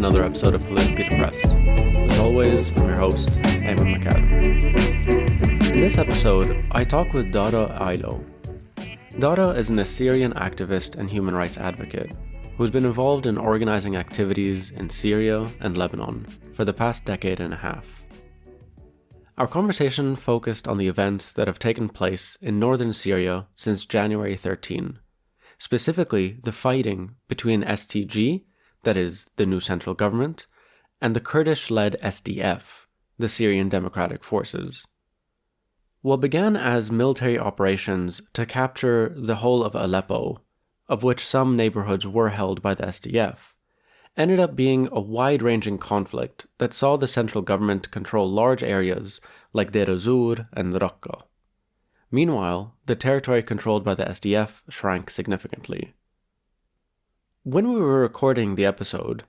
another episode of Politically Depressed. As always, I'm your host, Ayman. In this episode, I talk with Dara Eilo. Dara is an Assyrian activist and human rights advocate who's been involved in organizing activities in Syria and Lebanon for the past decade and a half. Our conversation focused on the events that have taken place in Northern Syria since January 13, specifically the fighting between STG, that is, the new central government, and the Kurdish-led SDF, the Syrian Democratic Forces. What began as military operations to capture the whole of Aleppo, of which some neighbourhoods were held by the SDF, ended up being a wide-ranging conflict that saw the central government control large areas like Deir Azzor and Raqqa. Meanwhile, the territory controlled by the SDF shrank significantly. When we were recording the episode,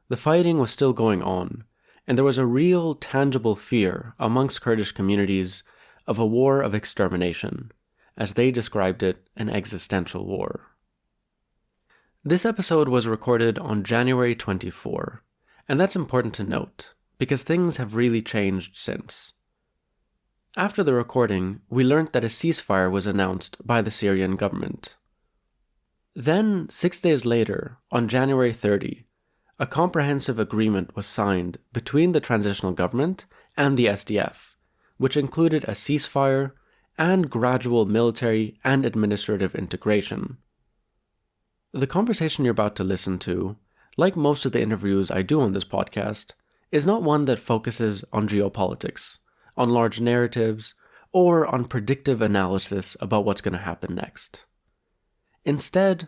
the fighting was still going on, and there was a real, tangible fear amongst Kurdish communities of a war of extermination, as they described it, an existential war. This episode was recorded on January 24, and that's important to note, because things have really changed since. After the recording, we learnt that a ceasefire was announced by the Syrian government. Then, 6 days later, on January 30, a comprehensive agreement was signed between the transitional government and the SDF, which included a ceasefire and gradual military and administrative integration. The conversation you're about to listen to, like most of the interviews I do on this podcast, is not one that focuses on geopolitics, on large narratives, or on predictive analysis about what's going to happen next. Instead,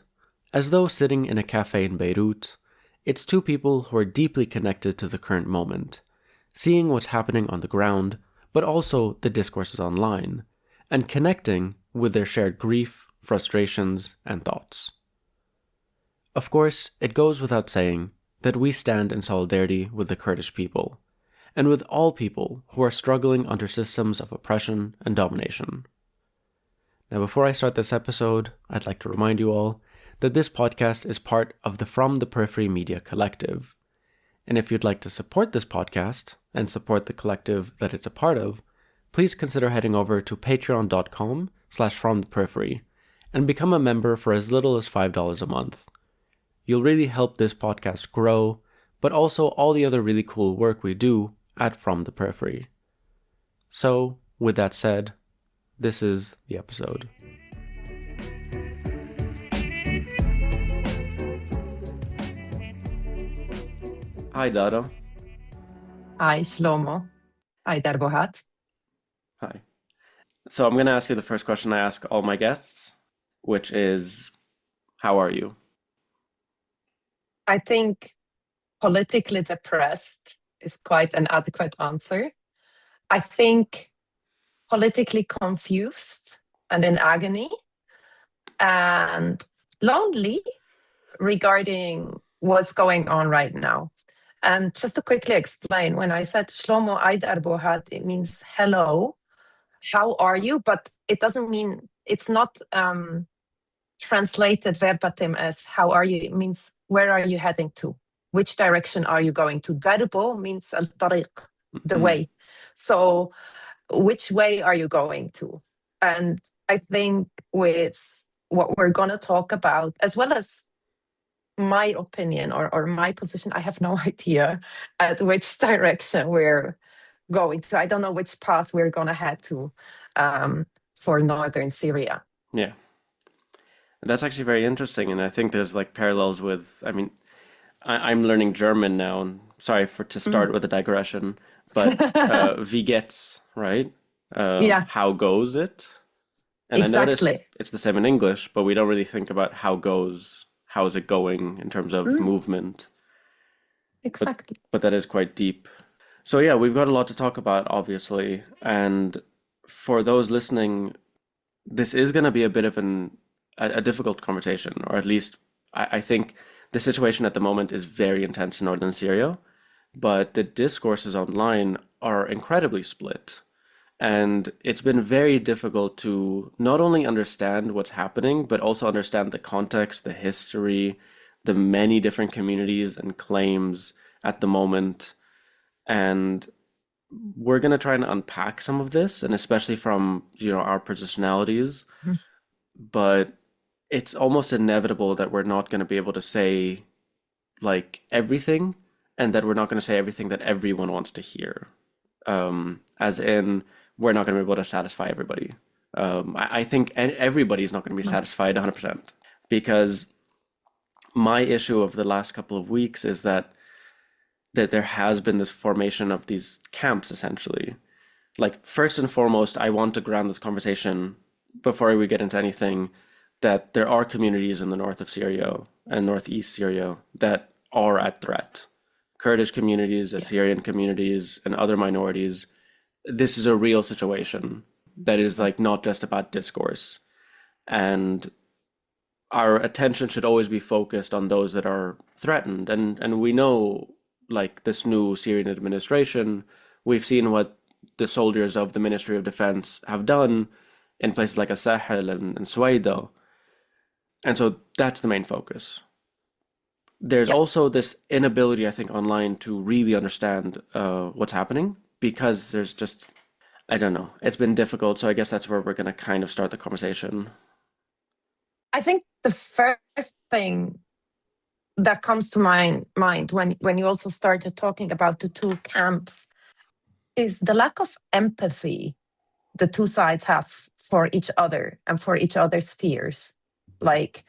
as though sitting in a cafe in Beirut, it's two people who are deeply connected to the current moment, seeing what's happening on the ground, but also the discourses online, and connecting with their shared grief, frustrations, and thoughts. Of course, it goes without saying that we stand in solidarity with the Kurdish people, and with all people who are struggling under systems of oppression and domination. Now, before I start this episode, I'd like to remind you all that this podcast is part of the From the Periphery Media Collective. And if you'd like to support this podcast and support the collective that it's a part of, please consider heading over to patreon.com/fromtheperiphery and become a member for as little as $5 a month. You'll really help this podcast grow, but also all the other really cool work we do at From the Periphery. So, with that said, this is the episode. Hi, Dara. Hi, Shlomo. Hi, Darbohat. Hi. So I'm going to ask you the first question I ask all my guests, which is, how are you? I think politically depressed is quite an adequate answer. I think politically confused and in agony and lonely regarding what's going on right now. And just to quickly explain, when I said Shlomo Aidar Bohat, it means hello, how are you? But it doesn't mean, it's not translated verbatim as how are you? It means where are you heading to? Which direction are you going to? Darbo means al-tariq, the way. So which way are you going to? And I think with what we're going to talk about, as well as my opinion or my position, I have no idea at which direction we're going to. I don't know which path we're going to head to for Northern Syria. Yeah. That's actually very interesting. And I think there's like parallels with, I'm learning German now. And sorry to start with a digression, but wie geht's, right? Yeah. How goes it? And exactly. I noticed it's the same in English, but we don't really think about how is it going in terms of movement. Exactly. But that is quite deep. So yeah, we've got a lot to talk about, obviously. And for those listening, this is going to be a bit of a difficult conversation, or at least I think the situation at the moment is very intense in Northern Syria, but the discourses online are incredibly split. And it's been very difficult to not only understand what's happening, but also understand the context, the history, the many different communities and claims at the moment. And we're going to try and unpack some of this, and especially from, our positionalities. Mhm. But it's almost inevitable that we're not going to be able to say like everything, and that we're not going to say everything that everyone wants to hear. As in, we're not going to be able to satisfy everybody. I think everybody's not going to be No. satisfied 100%, because my issue of the last couple of weeks is that there has been this formation of these camps essentially. Like, first and foremost, I want to ground this conversation before we get into anything, that there are communities in the north of Syria and northeast Syria that are at threat. Kurdish communities, Yes. Assyrian communities, and other minorities. This is a real situation that is like not just about discourse. And our attention should always be focused on those that are threatened. And we know, like, this new Syrian administration, we've seen what the soldiers of the Ministry of Defense have done in places like Sahel and Suwaida. And so that's the main focus. There's Yeah. also this inability, I think, online to really understand what's happening, because there's just, I don't know, it's been difficult. So I guess that's where we're going to kind of start the conversation. I think the first thing that comes to my mind when you also started talking about the two camps is the lack of empathy the two sides have for each other and for each other's fears. Like,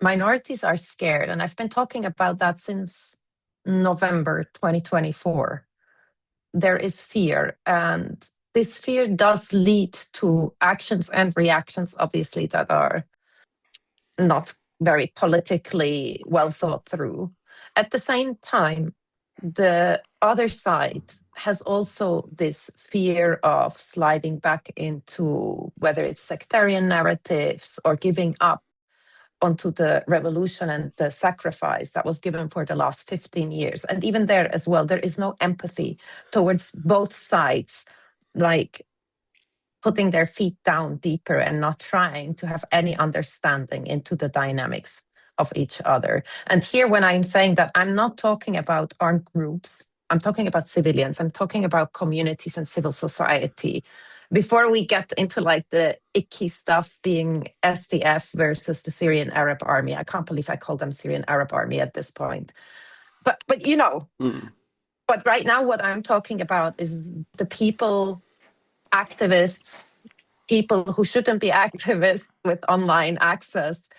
minorities are scared, and I've been talking about that since November 2024. There is fear, and this fear does lead to actions and reactions, obviously, that are not very politically well thought through. At the same time, the other side has also this fear of sliding back into whether it's sectarian narratives or giving up onto the revolution and the sacrifice that was given for the last 15 years. And even there as well, there is no empathy towards both sides, like putting their feet down deeper and not trying to have any understanding into the dynamics of each other. And here, when I'm saying that, I'm not talking about armed groups, I'm talking about civilians, I'm talking about communities and civil society. Before we get into like the icky stuff being SDF versus the Syrian Arab Army, I can't believe I call them Syrian Arab Army at this point. But Mm, but right now what I'm talking about is the people, activists, people who shouldn't be activists with online access,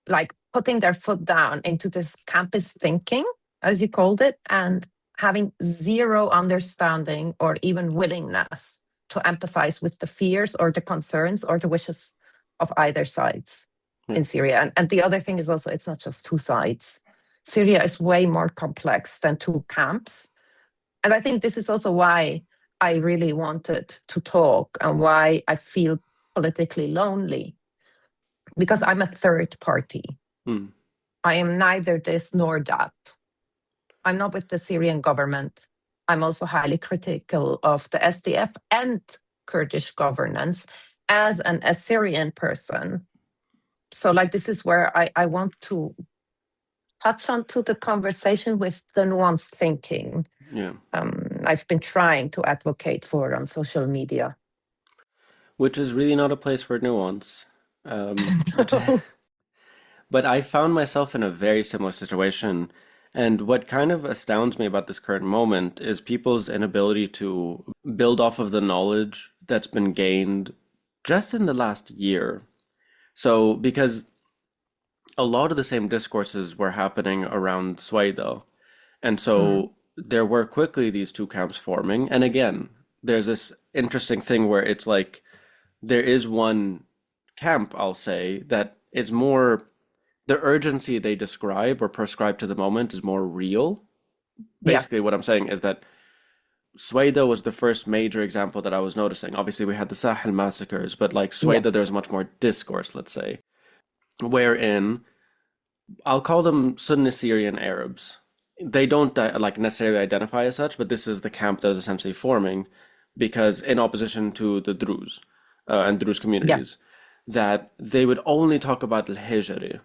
like putting their foot down into this campus thinking, as you called it, and having zero understanding or even willingness to empathize with the fears or the concerns or the wishes of either sides yeah. in Syria. And the other thing is also, it's not just two sides. Syria is way more complex than two camps. And I think this is also why I really wanted to talk and why I feel politically lonely, because I'm a third party. Mm, I am neither this nor that. I'm not with the Syrian government. I'm also highly critical of the SDF and Kurdish governance as an Assyrian person. So, like, this is where I want to touch onto the conversation with the nuanced thinking yeah. I've been trying to advocate for on social media. Which is really not a place for nuance. Which, but I found myself in a very similar situation. And what kind of astounds me about this current moment is people's inability to build off of the knowledge that's been gained just in the last year. So, because a lot of the same discourses were happening around Swaida. And Mm. so there were quickly these two camps forming. And again, there's this interesting thing where it's like there is one camp, I'll say, that is more, the urgency they describe or prescribe to the moment is more real. Yeah. Basically, what I'm saying is that Suwaida was the first major example that I was noticing. Obviously, we had the Sahel massacres, but like Yeah. Suwaida, there's much more discourse, let's say, wherein I'll call them Sunni Syrian Arabs. They don't like necessarily identify as such, but this is the camp that was essentially forming because in opposition to the Druze and Druze Yeah. communities, that they would only talk about al-Hijri,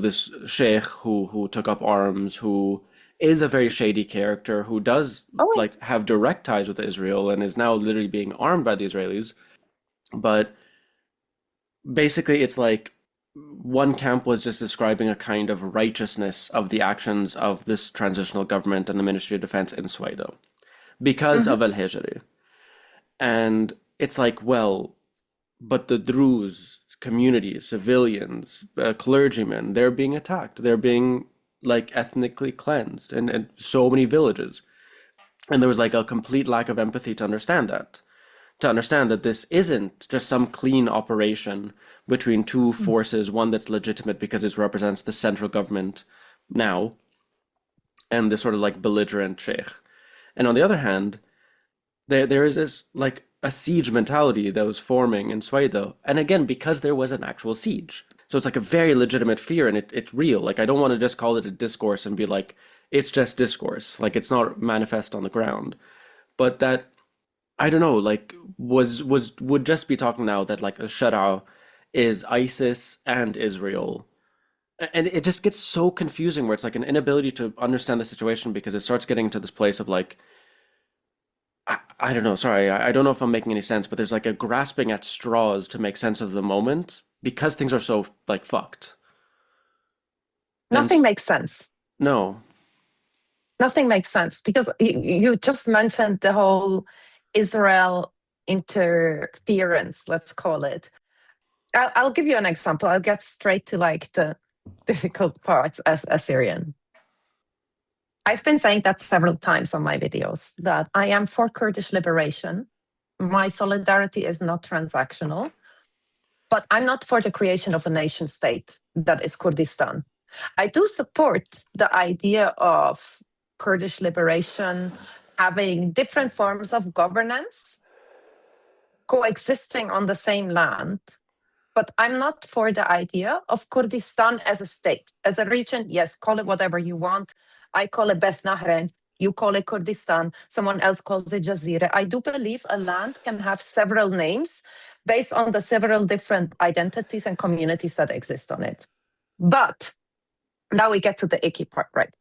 this sheikh who took up arms, who is a very shady character who does Oh, wait. like have direct ties with Israel and is now literally being armed by the Israelis. But basically, it's like one camp was just describing a kind of righteousness of the actions of this transitional government and the Ministry of Defense in Sweden because Mhm. of Al-Hijri. And it's like, well, but the Druze communities, civilians, clergymen, they're being attacked. They're being like ethnically cleansed in so many villages. And there was like a complete lack of empathy to understand that. To understand that this isn't just some clean operation between two forces, one that's legitimate because it represents the central government now, and this sort of like belligerent sheikh. And on the other hand, there is this like a siege mentality that was forming in Sweden. And again, because there was an actual siege. So it's like a very legitimate fear and it's real. Like I don't want to just call it a discourse and be like, it's just discourse. Like it's not manifest on the ground. But that I don't know, like would just be talking now that like a Shara is ISIS and Israel. And it just gets so confusing where it's like an inability to understand the situation because it starts getting into this place of like I don't know, sorry, I don't know if I'm making any sense, but there's like a grasping at straws to make sense of the moment because things are so like fucked. And Nothing makes sense. no. Nothing makes sense because you just mentioned the whole Israel interference, let's call it. I'll give you an example. I'll get straight to like the difficult parts as Assyrian. I've been saying that several times on my videos that I am for Kurdish liberation. My solidarity is not transactional, but I'm not for the creation of a nation state that is Kurdistan. I do support the idea of Kurdish liberation having different forms of governance coexisting on the same land. But I'm not for the idea of Kurdistan as a state, as a region. Yes, call it whatever you want. I call it Beth Nahren. You call it Kurdistan. Someone else calls it Jazeera. I do believe a land can have several names based on the several different identities and communities that exist on it. But now we get to the icky part, right?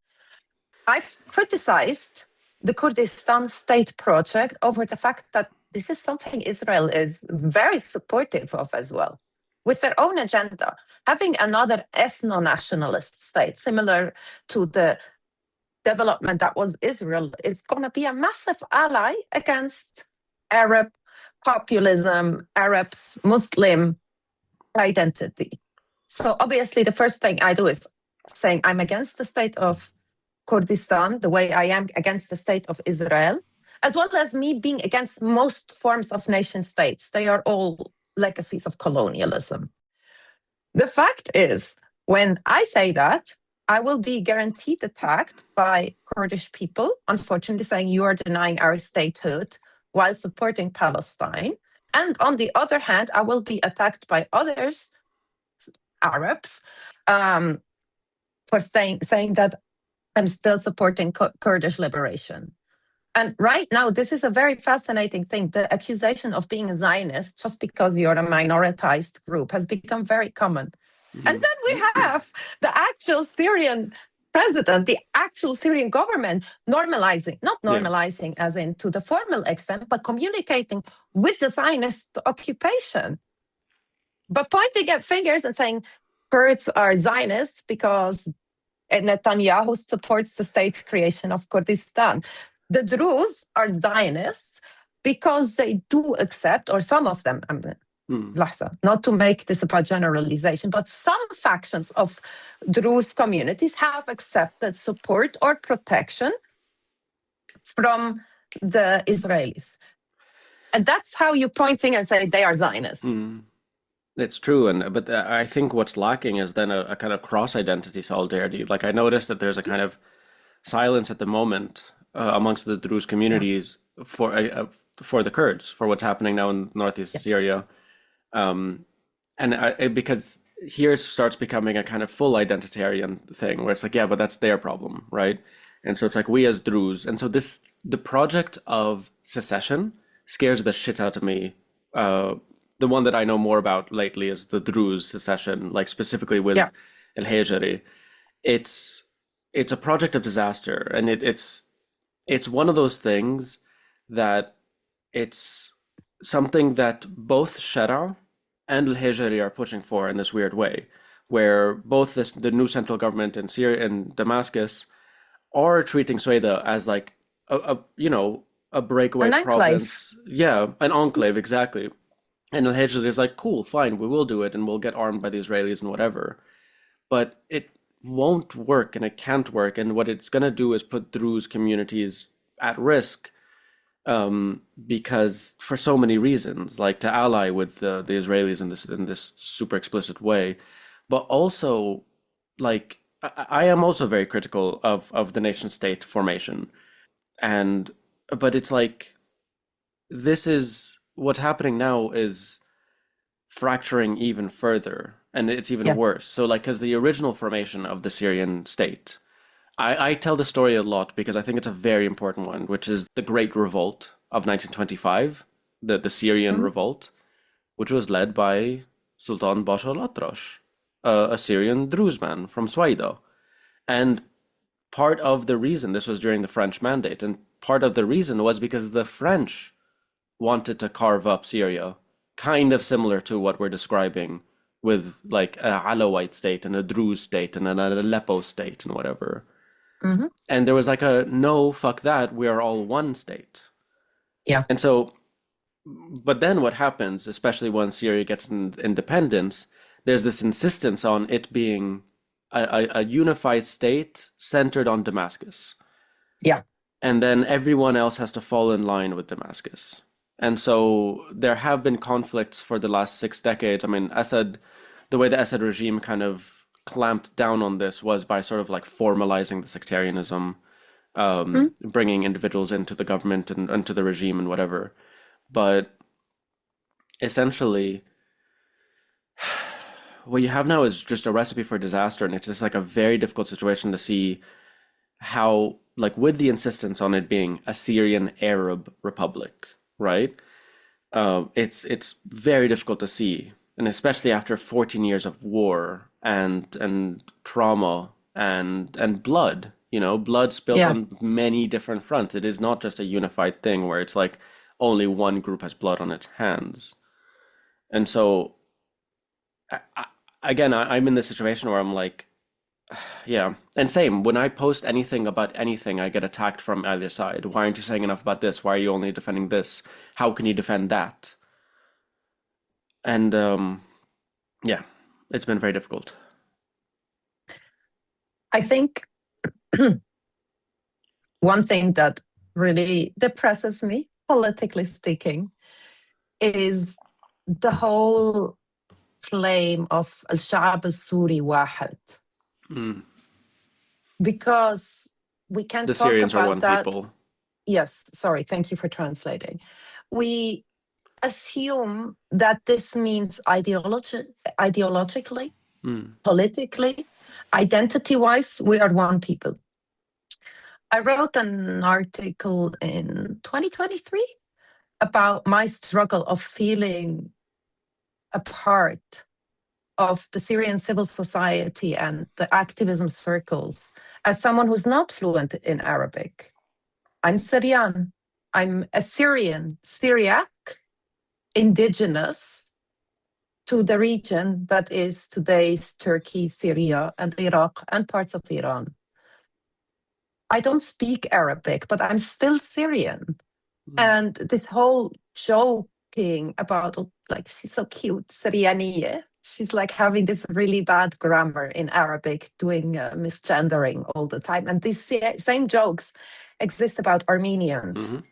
I've criticized the Kurdistan state project over the fact that this is something Israel is very supportive of as well, with their own agenda. Having another ethno-nationalist state, similar to the development that was Israel, is going to be a massive ally against Arab populism, Arabs, Muslim identity. So obviously, the first thing I do is saying I'm against the state of Kurdistan, the way I am against the state of Israel, as well as me being against most forms of nation states. They are all legacies of colonialism. The fact is, when I say that, I will be guaranteed attacked by Kurdish people, unfortunately saying you are denying our statehood while supporting Palestine. And on the other hand, I will be attacked by others, Arabs, for saying that I'm still supporting Kurdish liberation. And right now, this is a very fascinating thing. The accusation of being a Zionist just because you're a minoritized group has become very common. And then we have the actual Syrian president, the actual Syrian government normalizing, not Yeah. normalizing as in to the formal extent, but communicating with the Zionist occupation. But pointing at fingers and saying Kurds are Zionists because Netanyahu supports the state creation of Kurdistan. The Druze are Zionists because they do accept, or some of them, not to make this about generalization, but some factions of Druze communities have accepted support or protection from the Israelis. And that's how you point fingers and say they are Zionists. It's true, but I think what's lacking is then a kind of cross-identity solidarity. Like I noticed that there's a kind of silence at the moment amongst the Druze communities for the Kurds, for what's happening now in northeast Syria, because here it starts becoming a kind of full identitarian thing, where it's like, yeah, but that's their problem, right? And so it's like we as Druze, and so the project of secession scares the shit out of me. The one that I know more about lately is the Druze secession, like specifically with El Hejeri. It's it's a project of disaster, and it's one of those things that it's something that both Shara and Al-Hijri are pushing for in this weird way, where both the new central government in Syria and Damascus are treating Sueda as like a breakaway An enclave. province. Yeah, an enclave, exactly. And Al-Hijri is like, cool, fine, we will do it and we'll get armed by the Israelis and whatever. But it won't work and it can't work. And what it's going to do is put Druze communities at risk, because for so many reasons, like to ally with the Israelis in this super explicit way, but also like I am also very critical of the nation state formation, and but it's like this is what's happening now is fracturing even further, and it's even Yeah. worse. So like, because the original formation of the Syrian state, I tell the story a lot because I think it's a very important one, which is the Great Revolt of 1925, the Syrian Mhm. Revolt, which was led by Sultan Bashar al-Atrash, a Syrian Druze man from Swaida. And part of the reason, this was during the French Mandate, and part of the reason was because the French wanted to carve up Syria, kind of similar to what we're describing with like a Alawite state and a Druze state and an Aleppo state and whatever. Mhm. And there was like a no, fuck that, we are all one state. Yeah. And so, but then what happens, especially when Syria gets independence, there's this insistence on it being a unified state centered on Damascus. Yeah. And then everyone else has to fall in line with Damascus. And so there have been conflicts for the last 6 decades. I mean, Assad, the way the Assad regime kind of clamped down on this was by sort of like formalizing the sectarianism, Mhm. bringing individuals into the government and into the regime and whatever. But essentially, what you have now is just a recipe for disaster, and it's just like a very difficult situation to see how, like, with the insistence on it being a Syrian Arab Republic, right? It's very difficult to see, and especially after 14 years of war and trauma and blood, blood spilt Yeah. on many different fronts. It is not just a unified thing where it's like only one group has blood on its hands. And so, I, again, I'm in this situation where I'm like, yeah, and same. When I post anything about anything, I get attacked from either side. Why aren't you saying enough about this? Why are you only defending this? How can you defend that? And yeah, it's been very difficult. I think one thing that really depresses me, politically speaking, is the whole claim of الشعب السوري واحد, Mm. because we can The talk Syrians are about one that. people. Yes, sorry, thank you for translating. We assume that this means ideologically, Mm. politically, identity-wise, we are one people. I wrote an article in 2023 about my struggle of feeling a part of the Syrian civil society and the activism circles as someone who's not fluent in Arabic. I'm Syrian. I'm Assyrian, Syriac, indigenous to the region that is today's Turkey, Syria, and Iraq, and parts of Iran. I don't speak Arabic, but I'm still Syrian. Mm. And this whole joking about, like, she's so cute, Syrianiye. She's like having this really bad grammar in Arabic, doing misgendering all the time. And these same jokes exist about Armenians Mhm.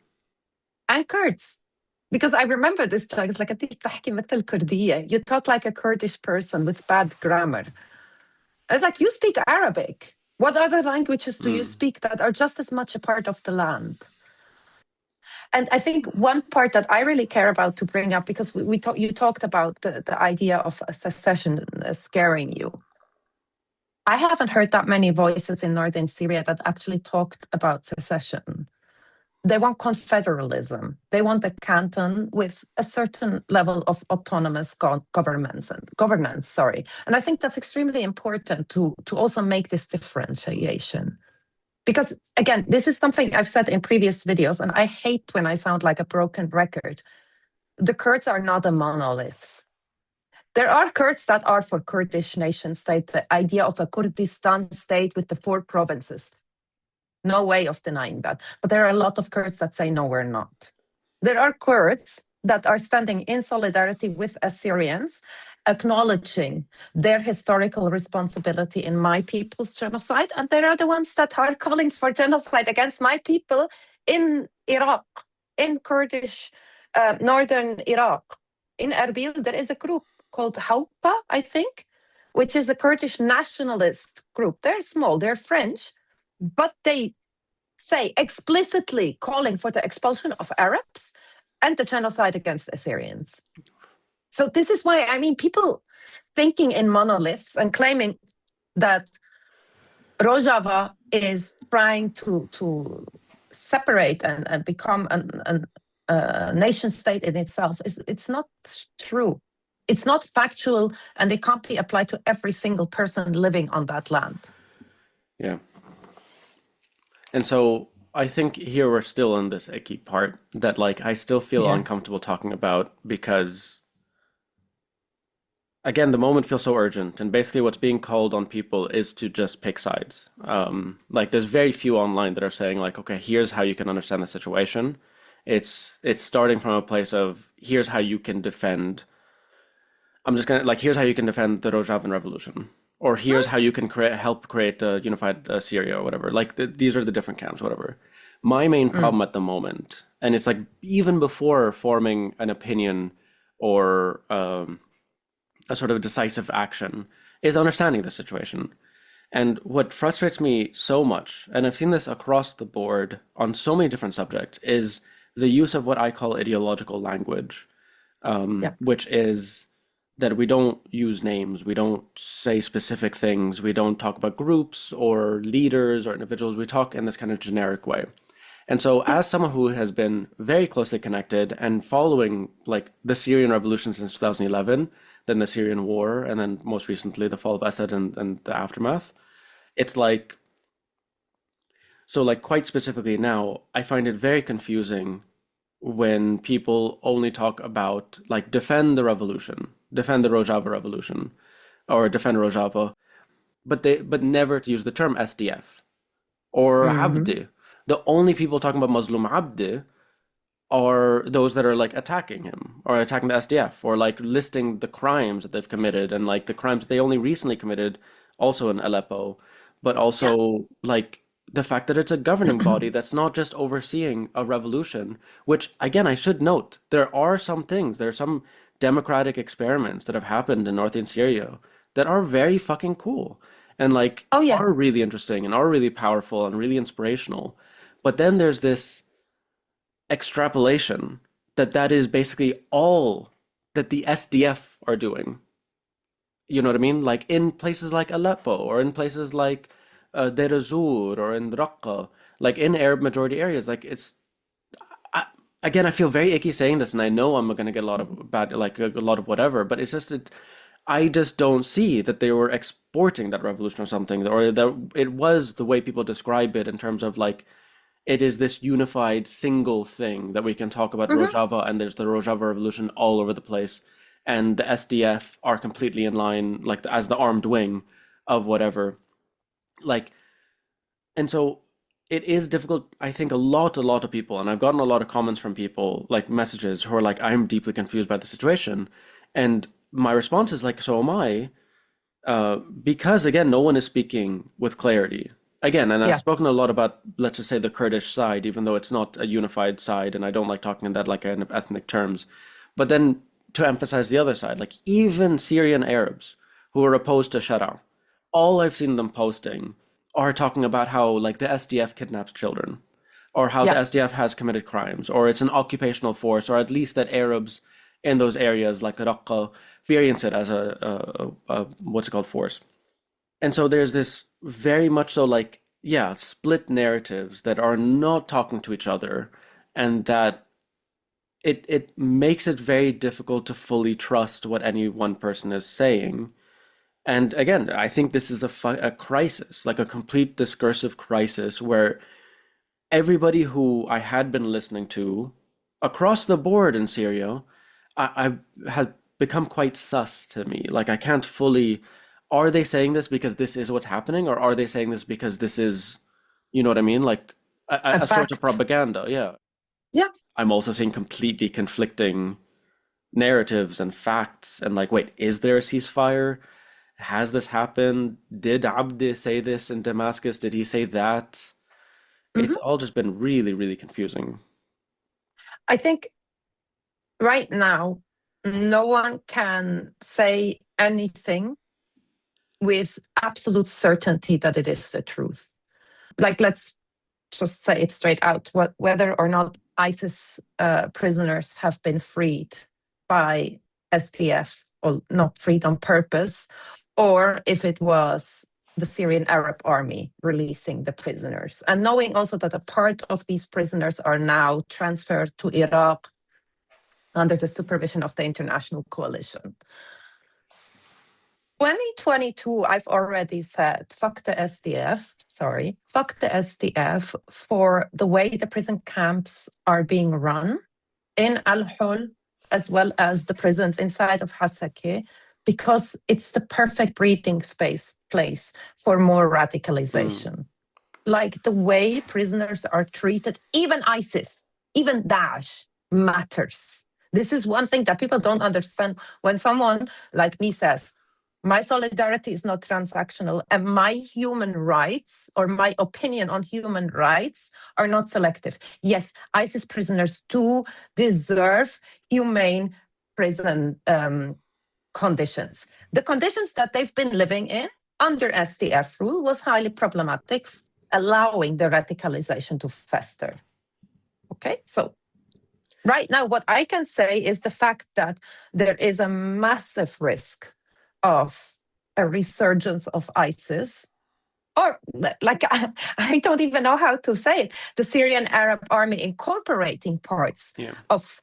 and Kurds. Because I remember this joke, it's like, "أنتِ بتحكي مثل كردية." You talk like a Kurdish person with bad grammar. I was like, you speak Arabic. What other languages do you Mm. speak that are just as much a part of the land? And I think one part that I really care about to bring up, because you talked about the idea of a secession scaring you. I haven't heard that many voices in Northern Syria that actually talked about secession. they want confederalism. They want a canton with a certain level of autonomous governance. And I think that's extremely important to also make this differentiation. Because again, this is something I've said in previous videos, and I hate when I sound like a broken record. The Kurds are not a monolith. There are Kurds that are for Kurdish nation state, the idea of a Kurdistan state with the 4 provinces. No way of denying that. But there are a lot of Kurds that say, no, we're not. There are Kurds that are standing in solidarity with Assyrians, acknowledging their historical responsibility in my people's genocide. And there are the ones that are calling for genocide against my people in Iraq, in Kurdish, northern Iraq. In Erbil, there is a group called Haupa, I think, which is a Kurdish nationalist group. They're small, they're French, but they say explicitly calling for the expulsion of Arabs and the genocide against Assyrians. So this is why, I mean, people thinking in monoliths and claiming that Rojava is trying to separate and become a nation state in itself, it's not true. It's not factual, and it can't be applied to every single person living on that land. Yeah. And so I think here we're still in this icky part that like I still feel uncomfortable talking about because again, the moment feels so urgent, and basically what's being called on people is to just pick sides. Like there's very few online that are saying like, okay, here's how you can understand the situation. It's starting from a place of here's how you can defend. I'm just gonna like here's how you can defend the Rojavan revolution, or here's how you can help create a unified Syria or whatever. Like these are the different camps, whatever. My main problem at the moment, and it's like even before forming an opinion or a sort of decisive action, is understanding the situation. And what frustrates me so much, and I've seen this across the board on so many different subjects, is the use of what I call ideological language, which is that we don't use names, we don't say specific things, we don't talk about groups or leaders or individuals, we talk in this kind of generic way. And so as someone who has been very closely connected and following like the Syrian revolution since 2011, then the Syrian war, and then most recently the fall of Assad and the aftermath, it's like, so like quite specifically now, I find it very confusing when people only talk about like defend the revolution, defend the Rojava revolution, or defend Rojava, but never to use the term SDF or Abdi. The only people talking about Muslim Abdi are those that are like attacking him or attacking the SDF or like listing the crimes that they've committed and like the crimes that they only recently committed also in Aleppo, but also like the fact that it's a governing body that's not just overseeing a revolution, which again, I should note, there are some things, there are some democratic experiments that have happened in Northern Syria that are very fucking cool and like are really interesting and are really powerful and really inspirational. But then there's this extrapolation that is basically all that the SDF are doing. You know what I mean? Like in places like Aleppo or in places like Deir Azzor or in Raqqa, like in Arab majority areas, like again, I feel very icky saying this, and I know I'm going to get a lot of bad, like a lot of whatever, but it's just I just don't see that they were exporting that revolution or something, or that it was the way people describe it in terms of like it is this unified single thing that we can talk about Rojava, and there's the Rojava revolution all over the place, and the SDF are completely in line, like as the armed wing of whatever. Like, and so it is difficult. I think a lot of people, and I've gotten a lot of comments from people, like messages who are like, I'm deeply confused by the situation. And my response is like, so am I, because again, no one is speaking with clarity. Again, and I've spoken a lot about, let's just say, the Kurdish side, even though it's not a unified side, and I don't like talking in that like in ethnic terms. But then to emphasize the other side, like even Syrian Arabs who are opposed to Sharia, all I've seen them posting are talking about how like the SDF kidnaps children, or how the SDF has committed crimes, or it's an occupational force, or at least that Arabs in those areas like Raqqa experience it as a what's it called, force. And so there's this very much so like split narratives that are not talking to each other, and that it makes it very difficult to fully trust what any one person is saying. And again, I think this is a crisis, like a complete discursive crisis, where everybody who I had been listening to across the board in Syria, I had become quite sus to me. Like I can't fully, are they saying this because this is what's happening, or are they saying this because this is, you know what I mean? Like A a sort of fact. propaganda. Yeah. Yeah. I'm also seeing completely conflicting narratives and facts. And like, wait, is there a ceasefire? Has this happened? Did Abdi say this in Damascus? Did he say that? It's Mhm. all just been really, really confusing. I think right now, no one can say anything with absolute certainty that it is the truth. Like, let's just say it straight out, whether or not ISIS prisoners have been freed by SDF, or not freed on purpose, or if it was the Syrian Arab army releasing the prisoners. And knowing also that a part of these prisoners are now transferred to Iraq under the supervision of the international coalition. 2022, I've already said, fuck the SDF for the way the prison camps are being run in Al-Hol, as well as the prisons inside of Hasakeh, because it's the perfect breeding place for more radicalization. Like the way prisoners are treated, even ISIS, even Daesh matters. This is one thing that people don't understand. When someone like me says, my solidarity is not transactional, and my human rights or my opinion on human rights are not selective. Yes, ISIS prisoners do deserve humane prison conditions. The conditions that they've been living in under SDF rule was highly problematic, allowing the radicalization to fester. Okay, so right now, what I can say is the fact that there is a massive risk of a resurgence of ISIS, or like, I don't even know how to say it, the Syrian Arab army incorporating parts of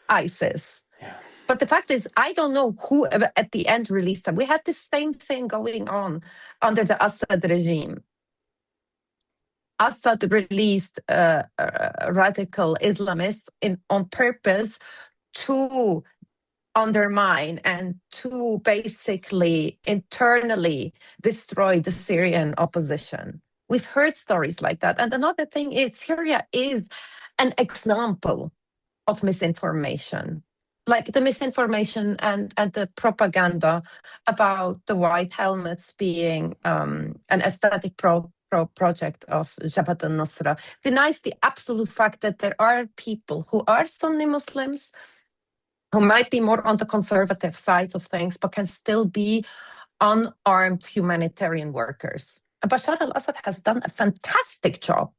ISIS. Yeah. But the fact is, I don't know who at the end released them. We had the same thing going on under the Assad regime. Assad released radical Islamists on purpose to undermine and to basically internally destroy the Syrian opposition. We've heard stories like that. And another thing is, Syria is an example of misinformation. Like the misinformation and the propaganda about the white helmets being an aesthetic project of Jabhat al-Nusra denies the absolute fact that there are people who are Sunni Muslims who might be more on the conservative side of things, but can still be unarmed humanitarian workers. Bashar al-Assad has done a fantastic job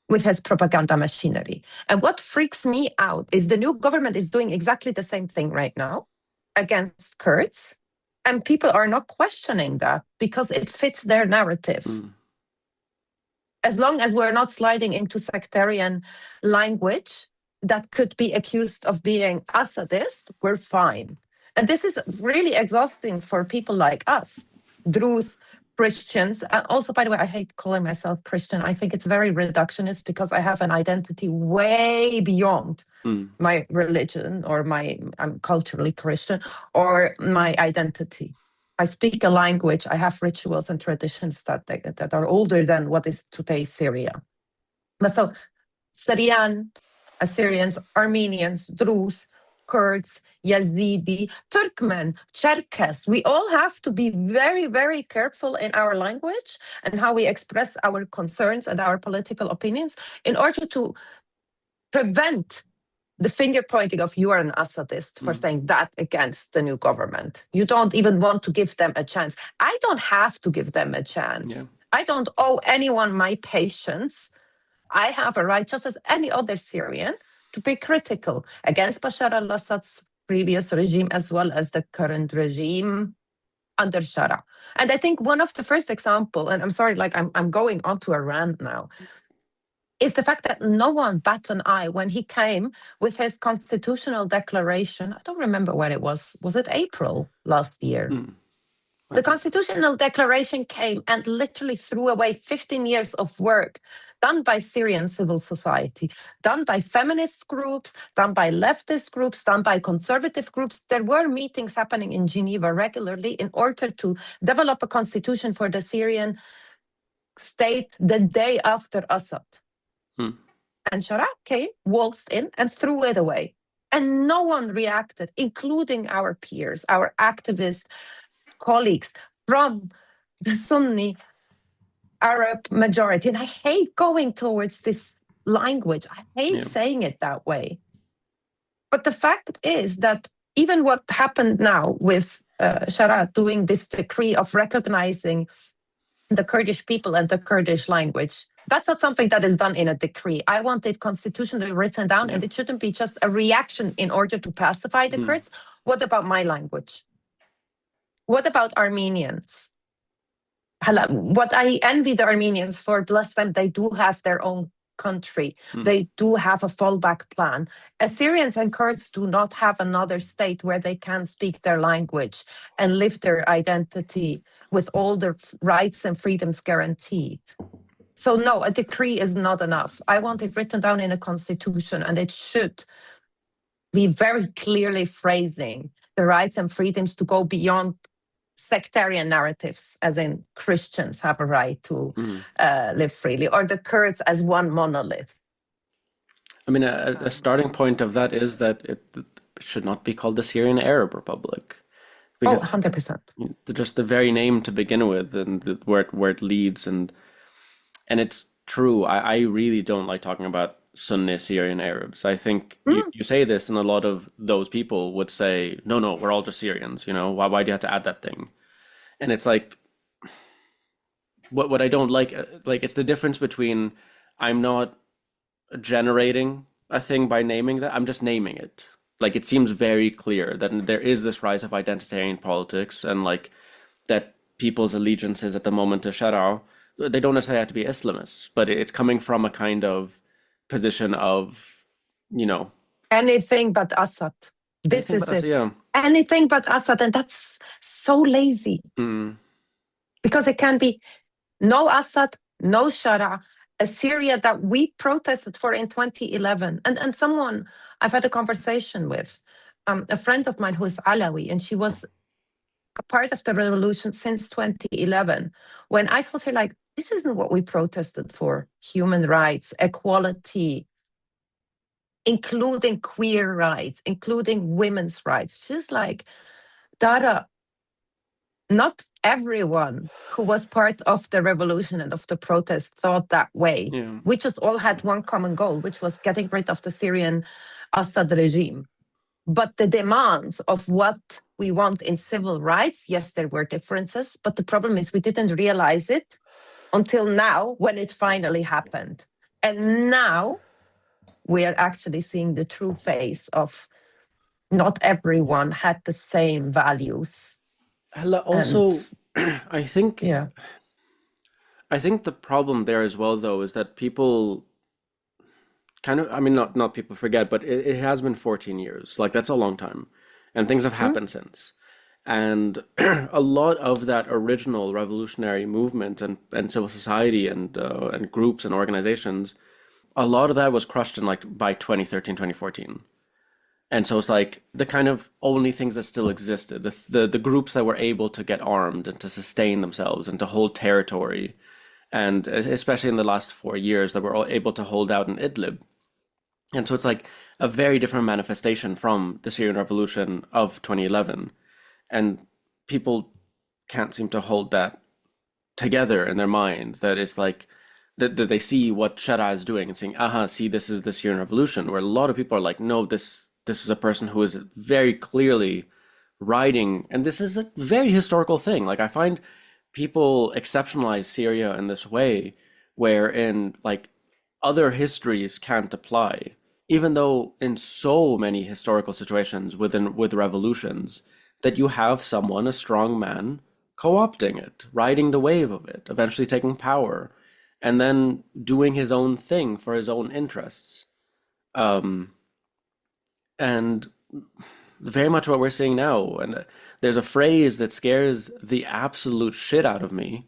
with his propaganda machinery. And what freaks me out is the new government is doing exactly the same thing right now against Kurds. And people are not questioning that because it fits their narrative. As long as we're not sliding into sectarian language that could be accused of being Assadist, we're fine. And this is really exhausting for people like us, Druze, Christians. Also, by the way, I hate calling myself Christian. I think it's very reductionist because I have an identity way beyond my religion, or I'm culturally Christian, or my identity. I speak a language, I have rituals and traditions that are older than what is today Syria. But so Syrian, Assyrians, Armenians, Druze, Kurds, Yazidi, Turkmen, Cherkess, we all have to be very, very careful in our language and how we express our concerns and our political opinions in order to prevent the finger pointing of you are an Assadist for saying that against the new government. You don't even want to give them a chance. I don't have to give them a chance. Yeah. I don't owe anyone my patience. I have a right, just as any other Syrian, to be critical against Bashar al-Assad's previous regime as well as the current regime. under Shara. And I think one of the first example, and I'm sorry, like I'm going onto a rant now, is the fact that no one bat an eye when he came with his constitutional declaration. I don't remember when it was. Was it April last year? The constitutional declaration came and literally threw away 15 years of work done by Syrian civil society, done by feminist groups, done by leftist groups, done by conservative groups. There were meetings happening in Geneva regularly in order to develop a constitution for the Syrian state the day after Assad. And Shara came, waltzed in, and threw it away. And no one reacted, including our peers, our activist colleagues from the Sunni Arab majority. And I hate going towards this language. I hate saying it that way. But the fact is that even what happened now with Shara doing this decree of recognizing the Kurdish people and the Kurdish language, that's not something that is done in a decree. I want it constitutionally written down, and it shouldn't be just a reaction in order to pacify the Kurds. What about my language? What about Armenians? What I envy the Armenians for, bless them, they do have their own country. They do have a fallback plan. Assyrians and Kurds do not have another state where they can speak their language and live their identity with all the rights and freedoms guaranteed. So no, a decree is not enough. I want it written down in a constitution, and it should be very clearly phrasing the rights and freedoms to go beyond sectarian narratives, as in Christians have a right to live freely, or the Kurds as one monolith. I mean, a starting point of that is that it should not be called the Syrian Arab Republic. Because 100%. Just the very name to begin with, and where it leads, and it's true. I really don't like talking about Sunni Syrian Arabs. I think you say this, and a lot of those people would say, no, we're all just Syrians, why do you have to add that thing? And it's like, what I don't like, it's the difference between, I'm not generating a thing by naming that, I'm just naming it. Like, it seems very clear that there is this rise of identitarian politics, and like that people's allegiances at the moment to Shara, they don't necessarily have to be Islamists, but it's coming from a kind of position of, anything but Assad. This is it. Anything but Assad, and that's so lazy. Because it can be no Assad, no Shara, a Syria that we protested for in 2011. And someone I've had a conversation with, a friend of mine who is Alawi, and she was a part of the revolution since 2011. When I told her, like, this isn't what we protested for: human rights, equality, including queer rights, including women's rights. She's like, Dara, not everyone who was part of the revolution and of the protest thought that way. We just all had one common goal, which was getting rid of the Syrian Assad regime. But the demands of what we want in civil rights, yes, there were differences, but the problem is we didn't realize it until now, when it finally happened. And now we are actually seeing the true face of not everyone had the same values. Also, I think the problem there as well, though, is that people kind of, I mean, not people forget, but it has been 14 years. Like, that's a long time. And things have happened since. And a lot of that original revolutionary movement and civil society and groups and organizations, a lot of that was crushed in by 2013, 2014. And so it's like the kind of only things that still existed, the groups that were able to get armed and to sustain themselves and to hold territory, and especially in the last 4 years that were all able to hold out in Idlib. And so it's like a very different manifestation from the Syrian revolution of 2011. And people can't seem to hold that together in their minds, that it's like that they see what Shara is doing and saying, see, this is the Syrian revolution, where a lot of people are like, no, this is a person who is very clearly writing, and this is a very historical thing. Like, I find people exceptionalize Syria in this way, wherein like other histories can't apply, even though in so many historical situations with revolutions, that you have someone, a strong man, co-opting it, riding the wave of it, eventually taking power, and then doing his own thing for his own interests. Um, and very much what we're seeing now. And there's a phrase that scares the absolute shit out of me,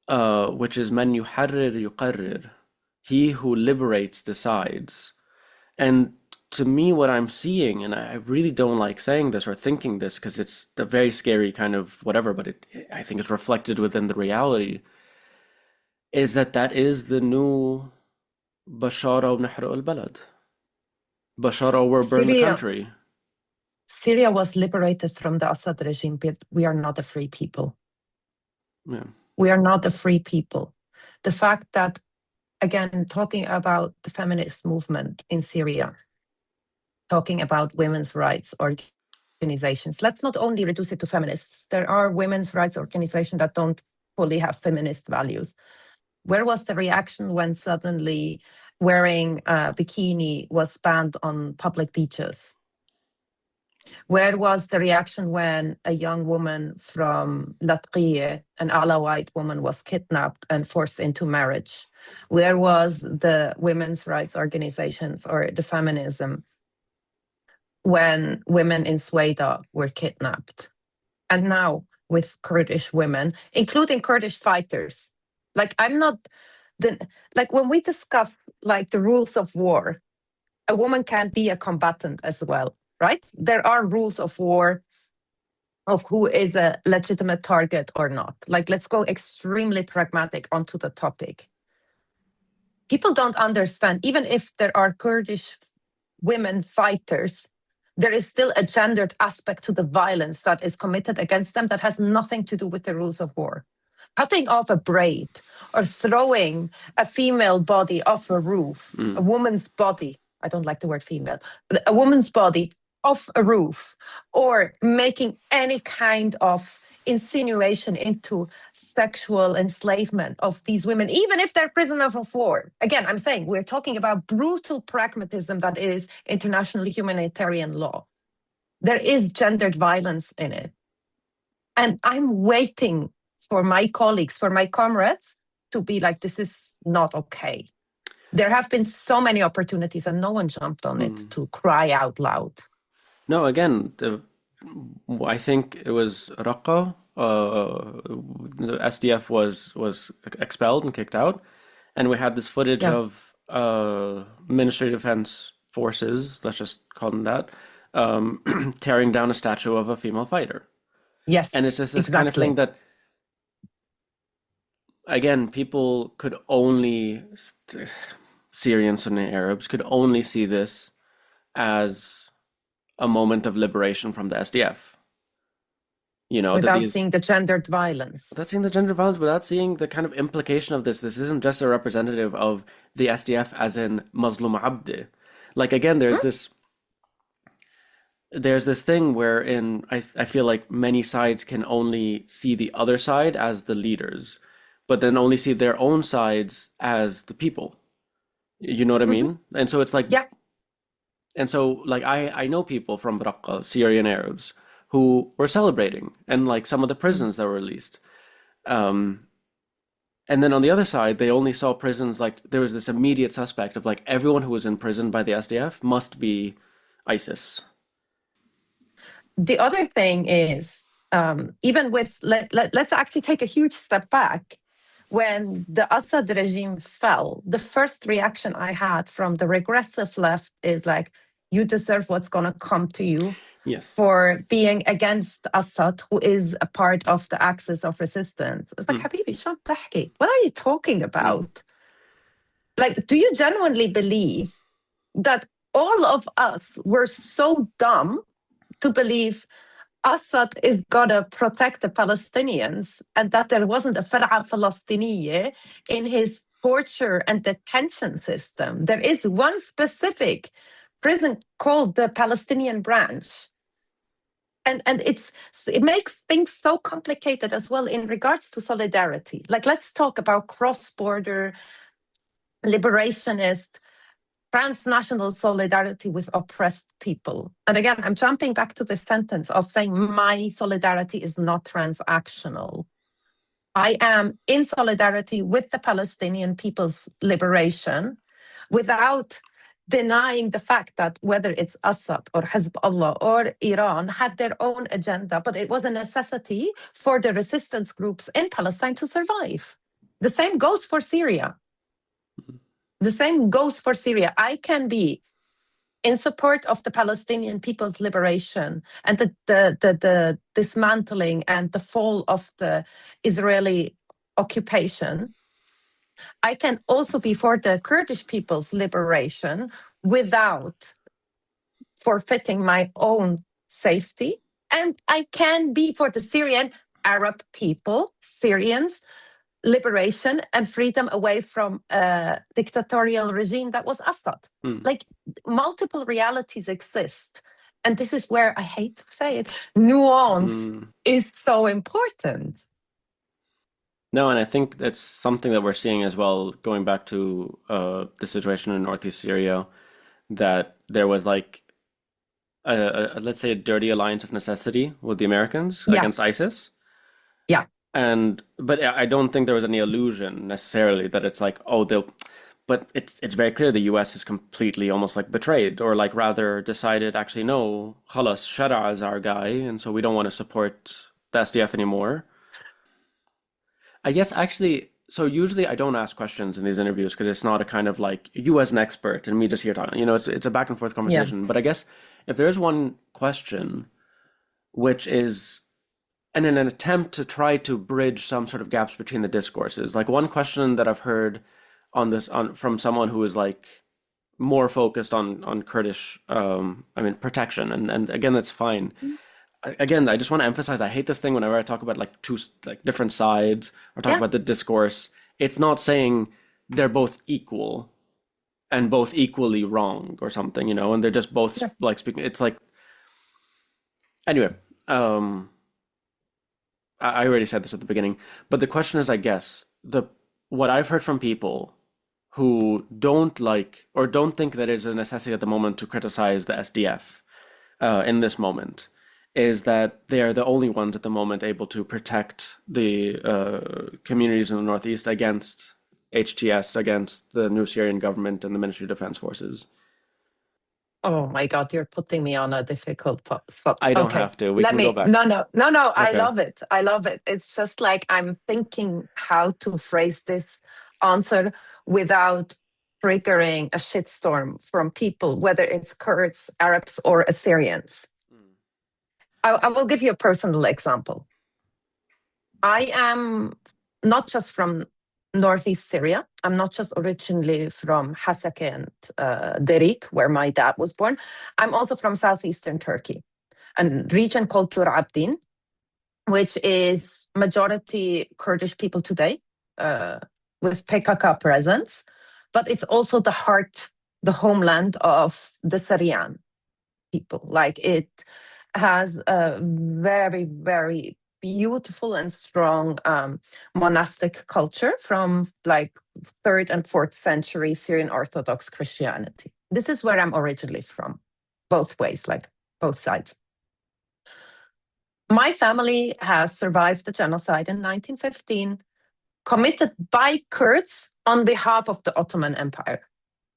which is "Man yuharrir yuqarrir," he who liberates decides. And to me, what I'm seeing, and I really don't like saying this or thinking this because it's a very scary kind of whatever, but I think it's reflected within the reality, is that that is the new Bashara Nahr al-Balad. Bashara, we're burn the Syria, country. Syria was liberated from the Assad regime, but we are not a free people. Yeah. We are not a free people. The fact that, again, talking about the feminist movement in Syria, talking about women's rights organizations, let's not only reduce it to feminists. There are women's rights organizations that don't fully have feminist values. Where was the reaction when suddenly wearing a bikini was banned on public beaches? Where was the reaction when a young woman from Latqiye, an Alawite woman, was kidnapped and forced into marriage? Where was the women's rights organizations or the feminism when women in Sweden were kidnapped? And now with Kurdish women, including Kurdish fighters. Like when we discuss like the rules of war, a woman can be a combatant as well, right? There are rules of war of who is a legitimate target or not. Like, let's go extremely pragmatic onto the topic. People don't understand, even if there are Kurdish women fighters, there is still a gendered aspect to the violence that is committed against them that has nothing to do with the rules of war. Cutting off a braid or throwing a female body off a roof, a woman's body, I don't like the word female, but a woman's body off a roof, or making any kind of insinuation into sexual enslavement of these women, even if they're prisoners of war. Again, I'm saying we're talking about brutal pragmatism that is international humanitarian law. There is gendered violence in it. And I'm waiting for my colleagues, for my comrades to be like, this is not okay. There have been so many opportunities and no one jumped on it to cry out loud. No, again, I think it was Raqqa. The SDF was expelled and kicked out, and we had this footage of Ministry of Defense forces, let's just call them that, tearing down a statue of a female fighter. Yes, and it's just this kind of thing that, again, people could only, Syrian Sunni Arabs could only see this as a moment of liberation from the SDF. You know, without seeing the gendered violence. Without seeing the gendered violence, without seeing the kind of implication of this. This isn't just a representative of the SDF as in Mazlum Abdi. Like, again, there's this thing wherein I feel like many sides can only see the other side as the leaders, but then only see their own sides as the people. You know what I mean? And so it's like, yeah. And so, like, I know people from Raqqa, Syrian Arabs, who were celebrating, and like some of the prisons that were released. And then on the other side, they only saw prisons, like there was this immediate suspect of like everyone who was in prison by the SDF must be ISIS. The other thing is, even with, let's actually take a huge step back. When the Assad regime fell, the first reaction I had from the regressive left is like, you deserve what's going to come to you for being against Assad, who is a part of the axis of resistance. It's like, Habibi, شو بتحكي? What are you talking about? Like, do you genuinely believe that all of us were so dumb to believe Assad is gonna protect the Palestinians and that there wasn't a Far'a Falastiniye in his torture and detention system? There is one specific prison called the Palestinian branch. And it makes things so complicated as well in regards to solidarity. Like, let's talk about cross-border liberationist transnational solidarity with oppressed people. And again, I'm jumping back to the sentence of saying my solidarity is not transactional. I am in solidarity with the Palestinian people's liberation without denying the fact that whether it's Assad or Hezbollah or Iran had their own agenda, but it was a necessity for the resistance groups in Palestine to survive. The same goes for Syria. The same goes for Syria. I can be in support of the Palestinian people's liberation and the dismantling and the fall of the Israeli occupation. I can also be for the Kurdish people's liberation without forfeiting my own safety. And I can be for the Syrian Arab people, Syrians, liberation and freedom away from a dictatorial regime that was Assad. Like multiple realities exist. And this is where I hate to say it, nuance is so important. No, and I think that's something that we're seeing as well, going back to the situation in Northeast Syria, that there was like let's say a dirty alliance of necessity with the Americans against ISIS. Yeah. But I don't think there was any illusion necessarily that it's like, oh, but it's very clear the US is completely almost like betrayed, or like rather decided, actually, no, khalas, Shara is our guy, and so we don't want to support the SDF anymore. I guess actually, so usually I don't ask questions in these interviews because it's not a kind of like you as an expert and me just here talking, it's a back and forth conversation. Yeah. But I guess if there's one question, which is, and in an attempt to try to bridge some sort of gaps between the discourses, like one question that I've heard from someone who is like more focused on Kurdish, protection, and again, that's fine. Again, I just want to emphasize, I hate this thing whenever I talk about like two like different sides or talk about the discourse. It's not saying they're both equal and both equally wrong or something, and they're just both like speaking. It's like, anyway, I already said this at the beginning, but the question is, I guess, what I've heard from people who don't like or don't think that it's a necessity at the moment to criticize the SDF in this moment is that they are the only ones at the moment able to protect the communities in the Northeast against HTS, against the new Syrian government and the Ministry of Defense Forces. Oh my God, you're putting me on a difficult spot. I don't have to. We can go back. No. Okay. I love it. It's just like I'm thinking how to phrase this answer without triggering a shitstorm from people, whether it's Kurds, Arabs, or Assyrians. I will give you a personal example. I am not just from Northeast Syria. I'm not just originally from Hasake and Derik, where my dad was born. I'm also from southeastern Turkey, a region called Tur Abdin, which is majority Kurdish people today, with PKK presence, but it's also the homeland of the Syrian people. Like it has a very, very beautiful and strong monastic culture from like 3rd and 4th century Syrian Orthodox Christianity. This is where I'm originally from, both ways, like both sides. My family has survived the genocide in 1915, committed by Kurds on behalf of the Ottoman Empire.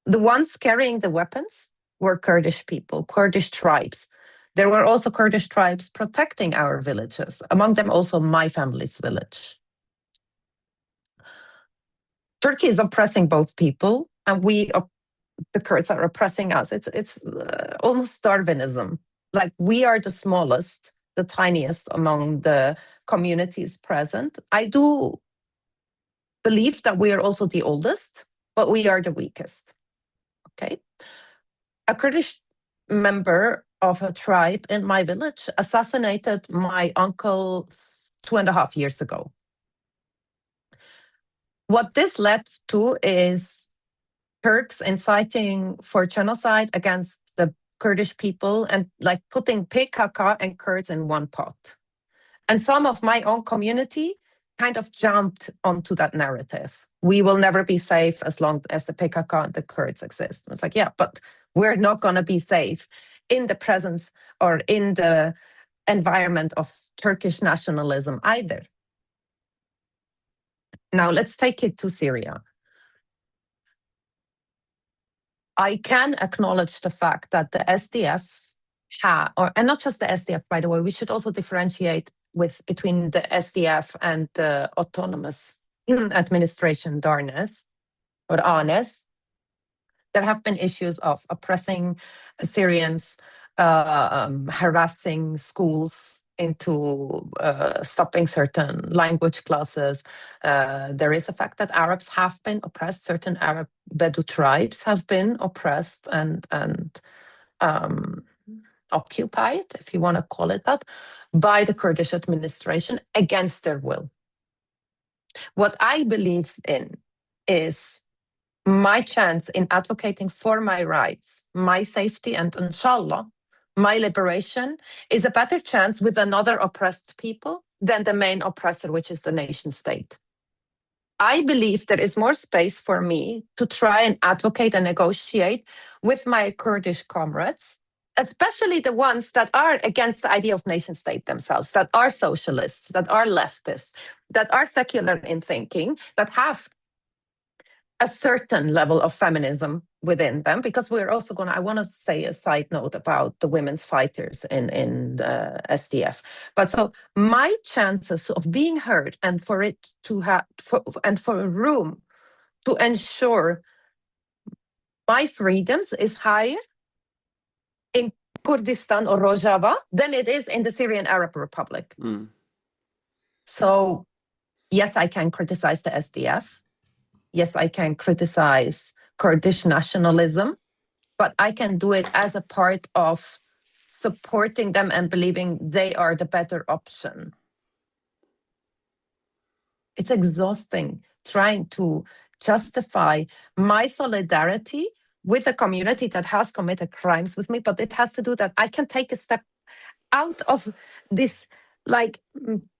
The ones carrying the weapons were Kurdish people, Kurdish tribes. There were also Kurdish tribes protecting our villages, among them also my family's village. Turkey is oppressing both people, and the Kurds are oppressing us. It's almost Darwinism. Like we are the smallest, the tiniest among the communities present. I do believe that we are also the oldest, but we are the weakest. Okay. A Kurdish member of a tribe in my village assassinated my uncle 2.5 years ago. What this led to is Turks inciting for genocide against the Kurdish people and like putting PKK and Kurds in one pot. And some of my own community kind of jumped onto that narrative. we will never be safe as long as the PKK and the Kurds exist. It's like, yeah, but we're not going to be safe in the presence or in the environment of Turkish nationalism either. Now, let's take it to Syria. I can acknowledge the fact that the SDF and not just the SDF, by the way, we should also differentiate between the SDF and the autonomous administration, Darnes or ANES. There have been issues of oppressing Syrians, harassing schools into stopping certain language classes. There is a fact that Arabs have been oppressed. Certain Arab Bedou tribes have been oppressed and occupied, if you want to call it that, by the Kurdish administration against their will. What I believe in is my chance in advocating for my rights, my safety, and inshallah, my liberation is a better chance with another oppressed people than the main oppressor, which is the nation state. I believe there is more space for me to try and advocate and negotiate with my Kurdish comrades, especially the ones that are against the idea of nation state themselves, that are socialists, that are leftists, that are secular in thinking, that have a certain level of feminism within them, because we're also going to, I want to say a side note about the women's fighters in the SDF. But so my chances of being heard and for it to have, and for a room to ensure my freedoms is higher in Kurdistan or Rojava than it is in the Syrian Arab Republic. So yes, I can criticize the SDF. Yes, I can criticize Kurdish nationalism, but I can do it as a part of supporting them and believing they are the better option. It's exhausting trying to justify my solidarity with a community that has committed crimes with me, but it has to do that I can take a step out of this like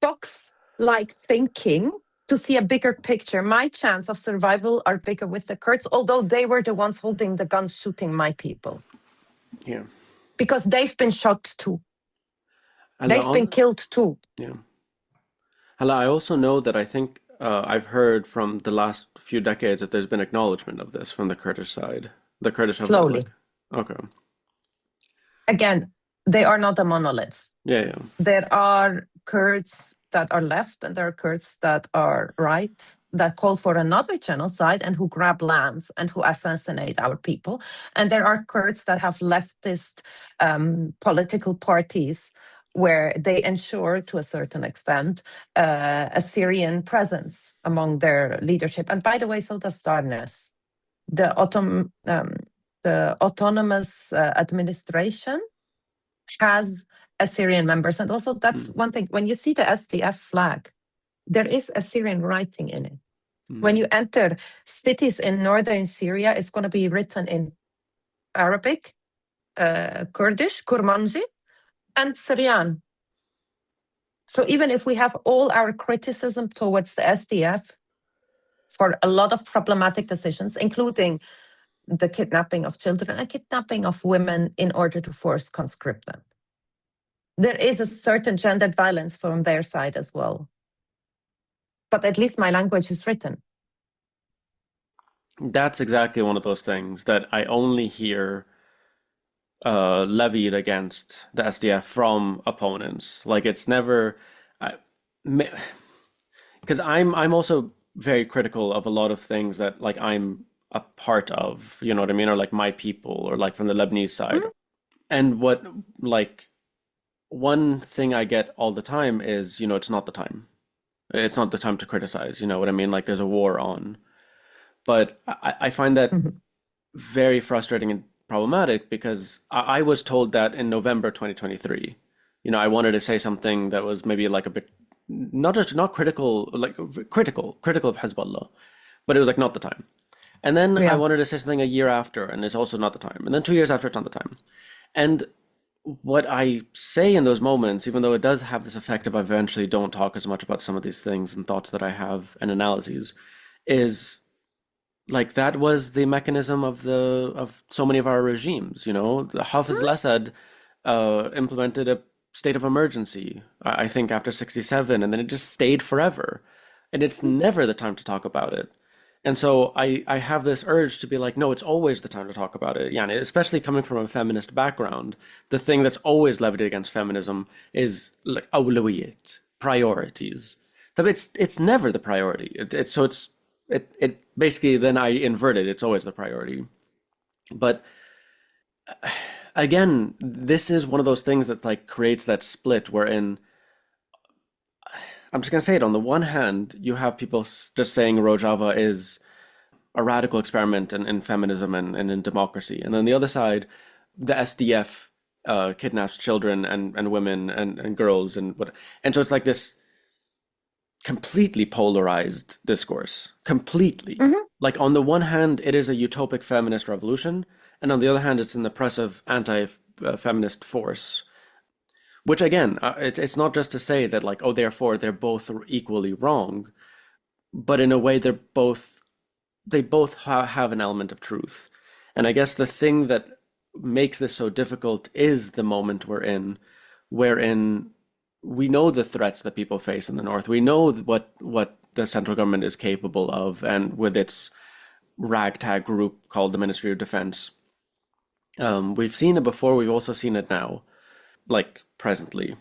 box-like thinking to see a bigger picture. My chance of survival are bigger with the Kurds, although they were the ones holding the guns shooting my people. Yeah. Because they've been shot too. They've been killed too. Yeah. Hala, I also know that I think I've heard from the last few decades that there's been acknowledgement of this from the Kurdish side. The Kurdish have slowly. Okay. Again, they are not a monolith. Yeah. There are Kurds that are left and there are Kurds that are right, that call for another genocide and who grab lands and who assassinate our people. And there are Kurds that have leftist political parties where they ensure, to a certain extent, a Syrian presence among their leadership. And by the way, so does Darnes. The autonomous administration has Assyrian members. And also that's one thing, when you see the SDF flag, there is Assyrian writing in it. When you enter cities in northern Syria, it's going to be written in Arabic, Kurdish, Kurmanji, and Syrian. So even if we have all our criticism towards the SDF for a lot of problematic decisions, including the kidnapping of children and kidnapping of women in order to force conscript them, there is a certain gendered violence from their side as well. But at least my language is written. That's exactly one of those things that I only hear levied against the SDF from opponents. Like it's never, because I'm also very critical of a lot of things that like I'm a part of, you know what I mean, or like my people, or like from the Lebanese side. And what like one thing I get all the time is, it's not the time. It's not the time to criticize, you know what I mean? Like there's a war on. But I find that very frustrating and problematic because I was told that in November 2023, I wanted to say something that was maybe like a bit, not critical, like critical of Hezbollah, but it was like not the time. And then I wanted to say something a year after, and it's also not the time. And then 2 years after, it's not the time. And what I say in those moments, even though it does have this effect of I eventually don't talk as much about some of these things and thoughts that I have and analyses, is like that was the mechanism of so many of our regimes. The Hafiz al-Assad implemented a state of emergency, I think after 67, and then it just stayed forever. And it's never the time to talk about it. And so I have this urge to be like, no, it's always the time to talk about it. Yeah, and especially coming from a feminist background, the thing that's always levied against feminism is like awlawiyat, priorities. But it's never the priority. It basically, then I invert it. It's always the priority. But again, this is one of those things that like creates that split wherein I'm just gonna say it. On the one hand, you have people just saying Rojava is a radical experiment in feminism and in democracy, and on the other side, the SDF kidnaps children and women and girls and so it's like this completely polarized discourse. Completely. Mhm. Like on the one hand, it is a utopic feminist revolution, and on the other hand, it's an oppressive anti-feminist force. Which again, it's not just to say that like, oh, therefore they're both equally wrong, but in a way they both have an element of truth. And I guess the thing that makes this so difficult is the moment we're in, wherein we know the threats that people face in the north. We know what the central government is capable of, and with its ragtag group called the Ministry of Defense. We've seen it before. We've also seen it now, like presently.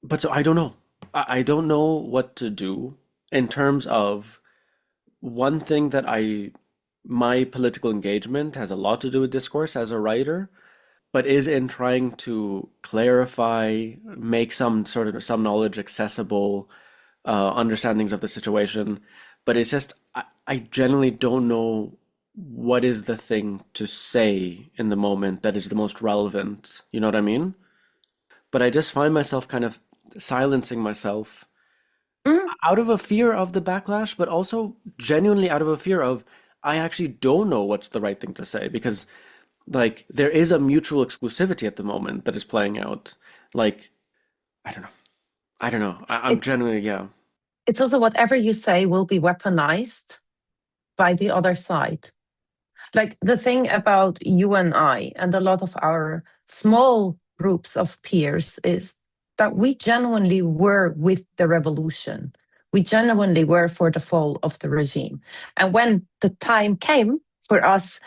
But so I don't know. I don't know what to do in terms of one thing that my political engagement has a lot to do with discourse as a writer, but is in trying to clarify, make some knowledge accessible, understandings of the situation. But it's just I generally don't know what is the thing to say in the moment that is the most relevant. You know what I mean? But I just find myself kind of silencing myself Mhm. out of a fear of the backlash, but also genuinely out of a fear of I actually don't know what's the right thing to say because like there is a mutual exclusivity at the moment that is playing out. Like I don't know. I don't know. I'm It, genuinely yeah. it's also whatever you say will be weaponized by the other side. Like the thing about you and I and a lot of our small groups of peers is that we genuinely were with the revolution. We genuinely were for the fall of the regime. And when the time came for us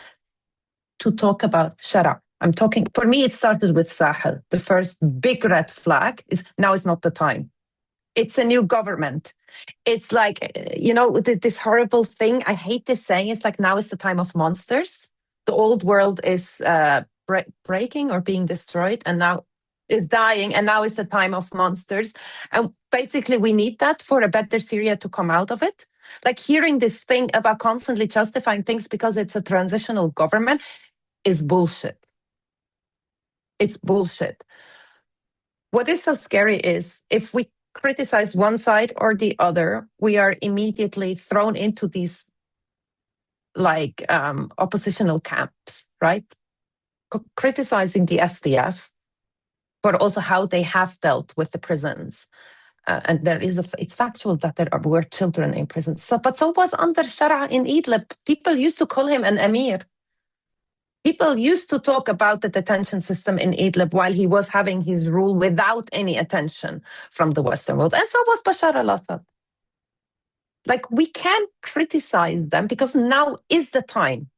to talk about shut up, I'm talking, for me, it started with Sahel. The first big red flag is now is not the time. It's a new government. It's like, this horrible thing. I hate this saying. It's like now is the time of monsters. The old world is breaking or being destroyed, and now is dying, and now is the time of monsters. And basically, we need that for a better Syria to come out of it. Like hearing this thing about constantly justifying things because it's a transitional government is bullshit. It's bullshit. What is so scary is if we criticize one side or the other, we are immediately thrown into these like oppositional camps, right? Criticizing the SDF, but also how they have dealt with the prisons. And it's factual that there were children in prison. But so was under Shara in Idlib. People used to call him an emir. People used to talk about the detention system in Idlib while he was having his rule without any attention from the Western world. And so was Bashar al-Assad. Like, we can't criticize them because now is the time.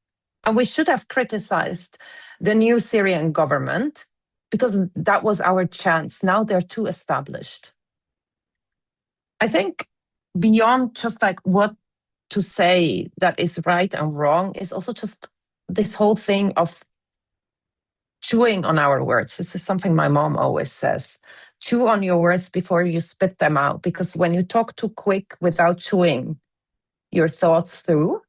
And we should have criticized the new Syrian government because that was our chance. Now they're too established. I think beyond just like what to say that is right and wrong is also just this whole thing of chewing on our words. This is something my mom always says. Chew on your words before you spit them out, because when you talk too quick without chewing your thoughts through,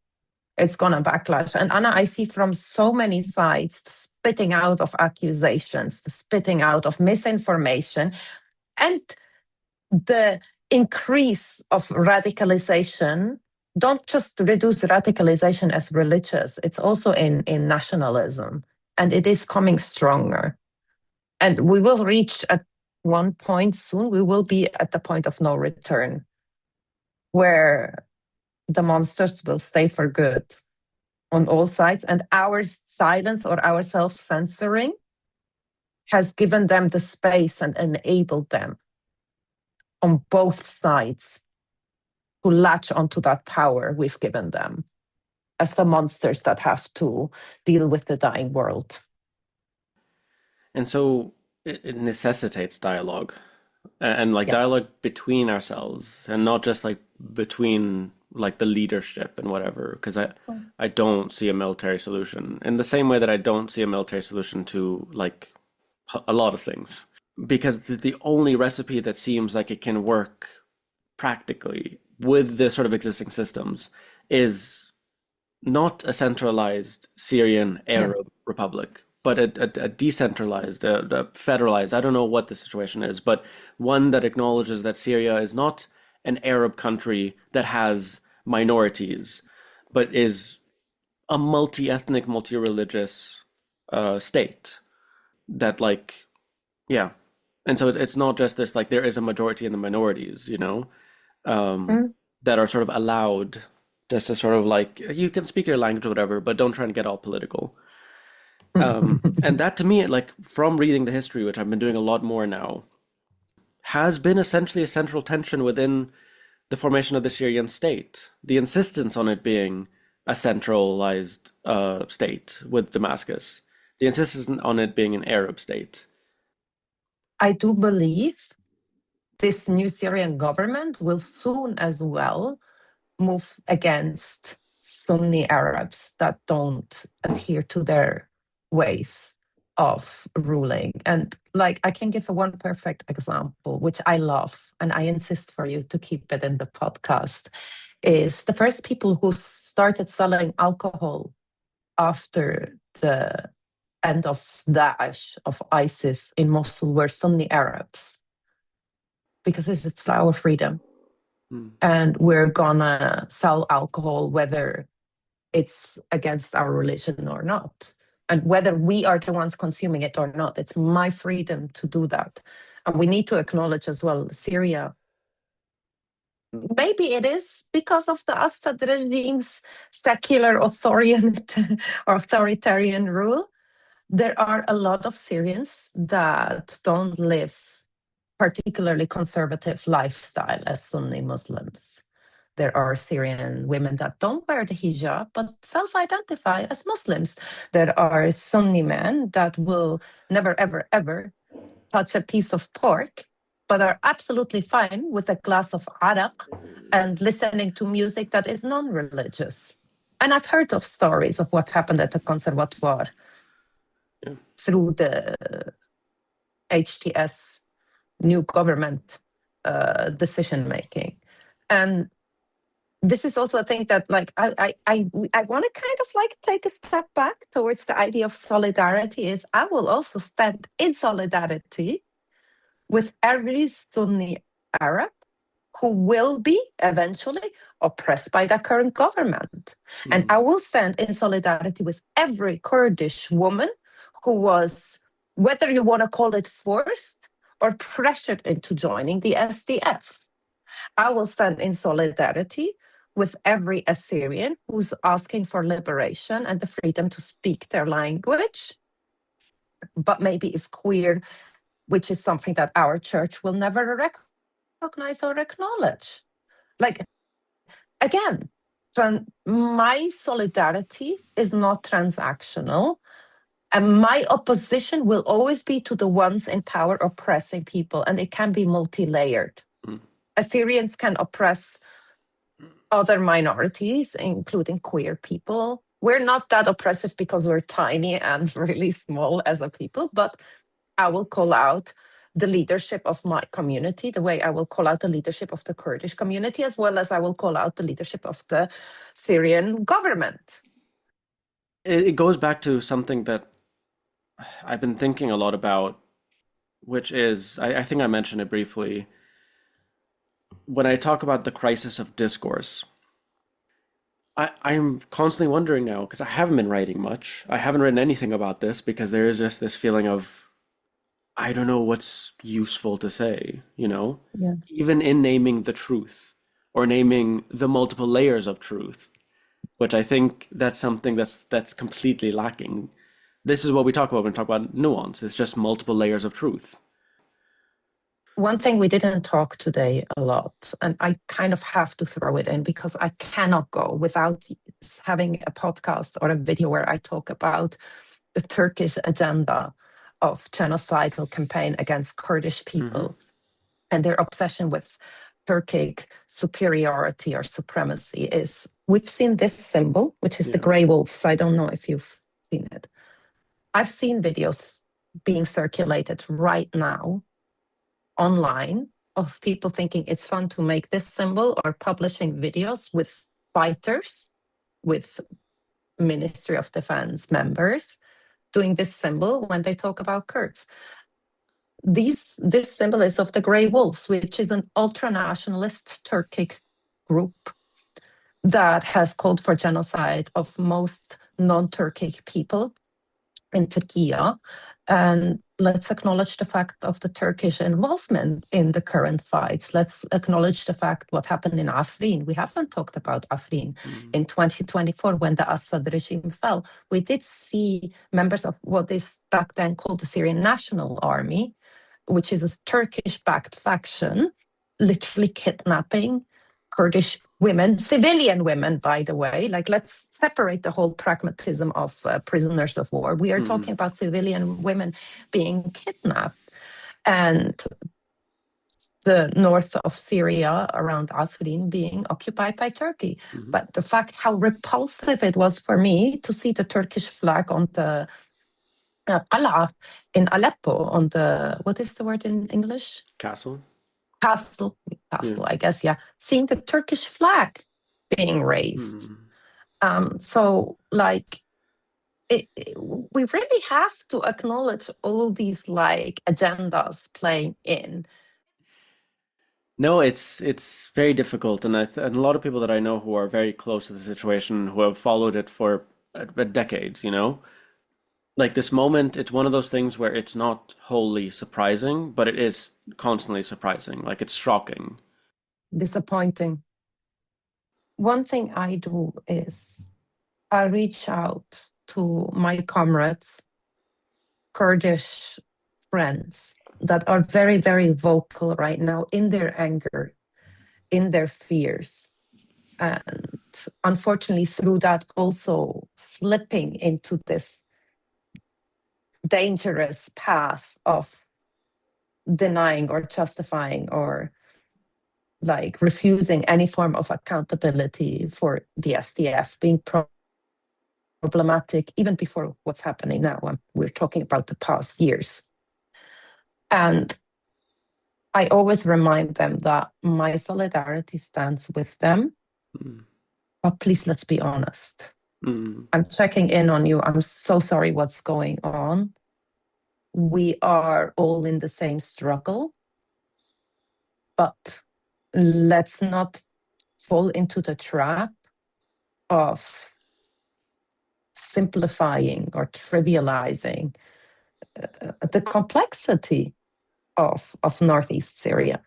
it's going to backlash. And Anna, I see from so many sides the spitting out of accusations, the spitting out of misinformation, and the increase of radicalization. Don't just reduce radicalization as religious, it's also in nationalism, and it is coming stronger. And we will reach at one point soon, we will be at the point of no return, where the monsters will stay for good on all sides. And our silence or our self-censoring has given them the space and enabled them on both sides to latch onto that power we've given them as the monsters that have to deal with the dying world. And so it necessitates dialogue and like Yeah. dialogue between ourselves and not just like between like the leadership and whatever, because I don't see a military solution in the same way that I don't see a military solution to like a lot of things, because the only recipe that seems like it can work practically with the sort of existing systems is not a centralized Syrian Yeah. Arab republic, but a decentralized, a federalized, I don't know what the situation is, but one that acknowledges that Syria is not an Arab country that has minorities, but is a multi-ethnic, multi-religious state that like, yeah. And so it's not just this like there is a majority in the minorities, you know, Mm. that are sort of allowed just to sort of like you can speak your language or whatever, but don't try and get all political. And that to me, like from reading the history, which I've been doing a lot more now, has been essentially a central tension within the formation of the Syrian state. The insistence on it being a centralized state with Damascus, the insistence on it being an Arab state. I do believe this new Syrian government will soon as well move against Sunni Arabs that don't adhere to their ways of ruling. And like I can give a one perfect example, which I love, and I insist for you to keep it in the podcast, is the first people who started selling alcohol after the end of Daesh, of ISIS in Mosul were Sunni Arabs, because it's our freedom. And we're gonna sell alcohol whether it's against our religion or not, and whether we are the ones consuming it or not. It's my freedom to do that. And we need to acknowledge as well, Syria, maybe it is because of the Assad regime's secular authoritarian rule. There are a lot of Syrians that don't live particularly conservative lifestyle as Sunni Muslims. There are Syrian women that don't wear the hijab but self-identify as Muslims. There are Sunni men that will never, ever, ever touch a piece of pork, but are absolutely fine with a glass of araq and listening to music that is non-religious. And I've heard of stories of what happened at the Conservatoire through the HTS new government decision making. And this is also a thing that like I want to kind of like take a step back towards the idea of solidarity. Is I will also stand in solidarity with every Sunni Arab who will be eventually oppressed by the current government. And I will stand in solidarity with every Kurdish woman who was, whether you want to call it forced or pressured into joining the SDF. I will stand in solidarity with every Assyrian who's asking for liberation and the freedom to speak their language, but maybe is queer, which is something that our church will never recognize or acknowledge. Like, again, my solidarity is not transactional. And my opposition will always be to the ones in power oppressing people, and it can be multi-layered. Assyrians can oppress other minorities, including queer people. We're not that oppressive because we're tiny and really small as a people, but I will call out the leadership of my community the way I will call out the leadership of the Kurdish community, as well as I will call out the leadership of the Syrian government. It goes back to something that I've been thinking a lot about, which is, I think I mentioned it briefly, when I talk about the crisis of discourse. I'm constantly wondering now, because I haven't been writing much. I haven't written anything about this because there is just this feeling of, I don't know what's useful to say, you know? Yeah. Even in naming the truth. or naming the multiple layers of truth, which I think that's something that's completely lacking. This is what we talk about when we talk about nuance. It's just multiple layers of truth. One thing we didn't talk today a lot, and I kind of have to throw it in because I cannot go without having a podcast or a video where I talk about the Turkish agenda of genocidal campaign against Kurdish people and their obsession with Turkic superiority or supremacy is we've seen this symbol, which is the grey wolves. I don't know if you've seen it. I've seen videos being circulated right now online of people thinking it's fun to make this symbol or publishing videos with fighters, with Ministry of Defense members doing this symbol when they talk about Kurds. This symbol is of the Grey Wolves, which is an ultra-nationalist Turkic group that has called for genocide of most non-Turkic people in Turkey. And let's acknowledge the fact of the Turkish involvement in the current fights. Let's acknowledge the fact what happened in Afrin. We haven't talked about Afrin. In 2024 when the Assad regime fell. We did see members of what is back then called the Syrian National Army, which is a Turkish-backed faction, literally kidnapping Kurdish women, civilian women, by the way. Like, let's separate the whole pragmatism of prisoners of war. We are talking about civilian women being kidnapped. And the north of Syria around Afrin being occupied by Turkey. But the fact how repulsive it was for me to see the Turkish flag on the Qal'a in Aleppo, on the, what is the word in English? Castle, I guess, yeah. Seeing the Turkish flag being raised. So, like, we really have to acknowledge all these, like, agendas playing in. No, it's very difficult, and and a lot of people that I know who are very close to the situation, who have followed it for decades, like this moment, it's one of those things where it's not wholly surprising, but it is constantly surprising. Like it's shocking. Disappointing. One thing I do is I reach out to my comrades, Kurdish friends that are very, very vocal right now in their anger, in their fears. And unfortunately, through that, also slipping into this dangerous path of denying or justifying or like refusing any form of accountability for the SDF being problematic even before what's happening now. We're talking about the past years. And I always remind them that my solidarity stands with them. But please, let's be honest. I'm checking in on you. I'm so sorry what's going on. We are all in the same struggle. But let's not fall into the trap of simplifying or trivializing the complexity of Northeast Syria.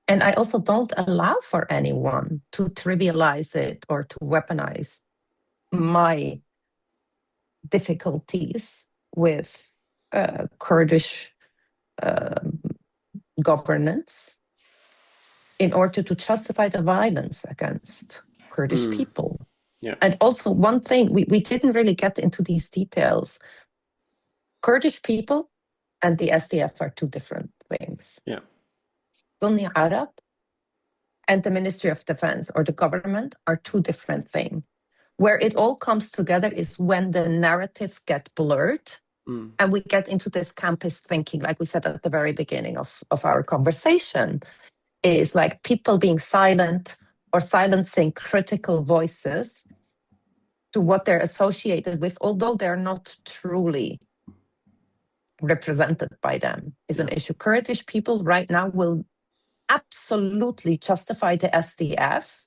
And I also don't allow for anyone to trivialize it or to weaponize my difficulties with Kurdish governance in order to justify the violence against Kurdish people. Yeah. And also one thing, we didn't really get into these details. Kurdish people and the SDF are two different things. Yeah. Sunni Arab and the Ministry of Defense or the government are two different things. Where it all comes together is when the narrative get blurred and we get into this campus thinking, like we said at the very beginning of our conversation, is like people being silent or silencing critical voices to what they're associated with, although they're not truly represented by them, is an issue. Kurdish people right now will absolutely justify the SDF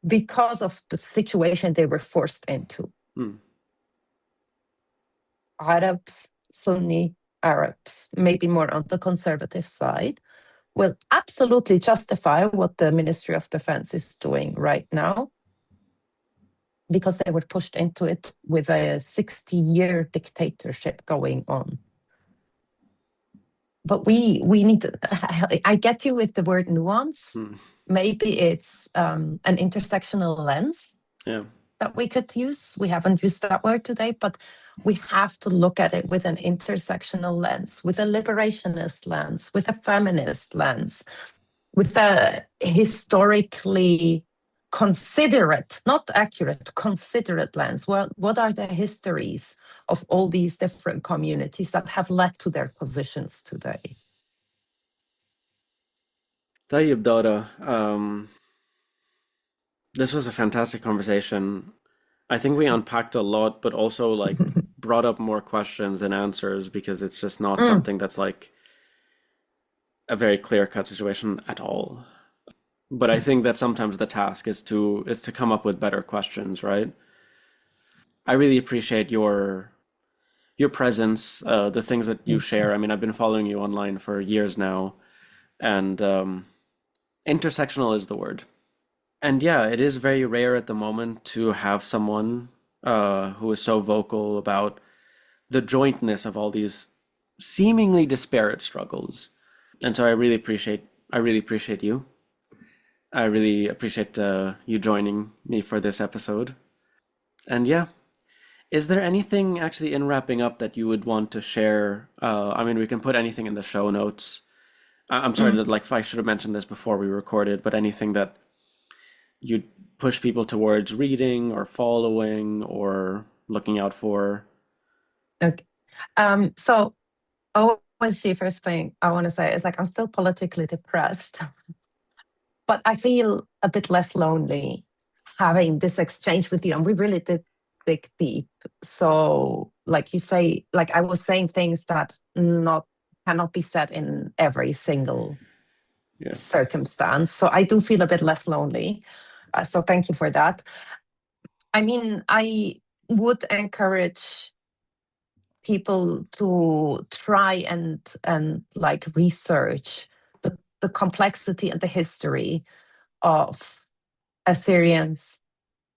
because of the situation they were forced into. Arabs, Sunni Arabs, maybe more on the conservative side, will absolutely justify what the Ministry of Defense is doing right now, because they were pushed into it with a 60-year dictatorship going on. But we need to, I get you with the word nuance. Maybe it's an intersectional lens that we could use. We haven't used that word today, but we have to look at it with an intersectional lens, with a liberationist lens, with a feminist lens, with a historically considerate, not accurate, considerate lens. Well, what are the histories of all these different communities that have led to their positions today? Tayyib, Dara, this was a fantastic conversation. I think we unpacked a lot, but also like brought up more questions than answers, because it's just not something that's like a very clear-cut situation at all. But I think that sometimes the task is to come up with better questions, right? I really appreciate your presence, the things that you share. I mean, I've been following you online for years now, and intersectional is the word. And yeah, it is very rare at the moment to have someone who is so vocal about the jointness of all these seemingly disparate struggles. And so I really appreciate you. I really appreciate you joining me for this episode. And yeah, is there anything actually in wrapping up that you would want to share? I mean, we can put anything in the show notes. I'm sorry that like I should have mentioned this before we recorded, but anything that you'd push people towards reading or following or looking out for? Okay. So the first thing I want to say is like I'm still politically depressed, but I feel a bit less lonely having this exchange with you, and we really did dig deep. So, like you say, like I was saying things that cannot be said in every single circumstance. So I do feel a bit less lonely. So thank you for that. I mean, I would encourage people to try and like research the complexity and the history of Assyrians,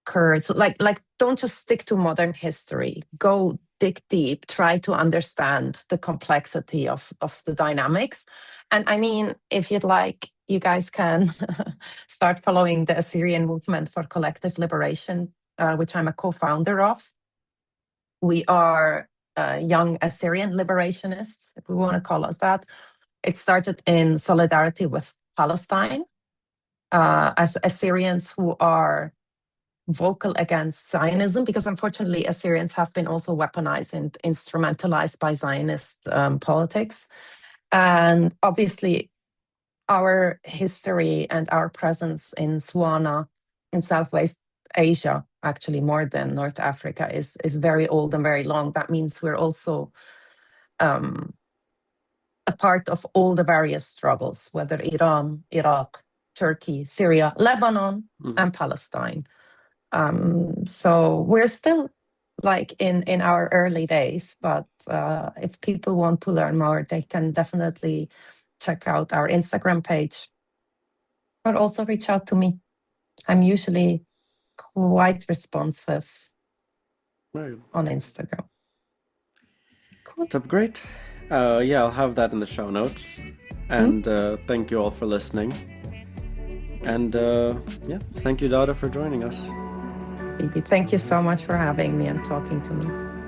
Kurds. Like don't just stick to modern history. Go dig deep, try to understand the complexity of the dynamics. And I mean, if you'd like, you guys can start following the Assyrian Movement for Collective Liberation, which I'm a co-founder of. We are young Assyrian liberationists, if we want to call us that. It started in solidarity with Palestine, as Assyrians who are vocal against Zionism, because unfortunately Assyrians have been also weaponized and instrumentalized by Zionist politics. And obviously our history and our presence in Swana, in Southwest Asia, actually more than North Africa, is very old and very long. That means we're also a part of all the various struggles, whether Iran, Iraq, Turkey, Syria, Lebanon, and Palestine. So we're still like in our early days, but if people want to learn more, they can definitely check out our Instagram page, or also reach out to me. I'm usually quite responsive on Instagram. Cool. That's great. Yeah, I'll have that in the show notes. And thank you all for listening. And yeah, thank you, Dara, for joining us. Thank you so much for having me and talking to me.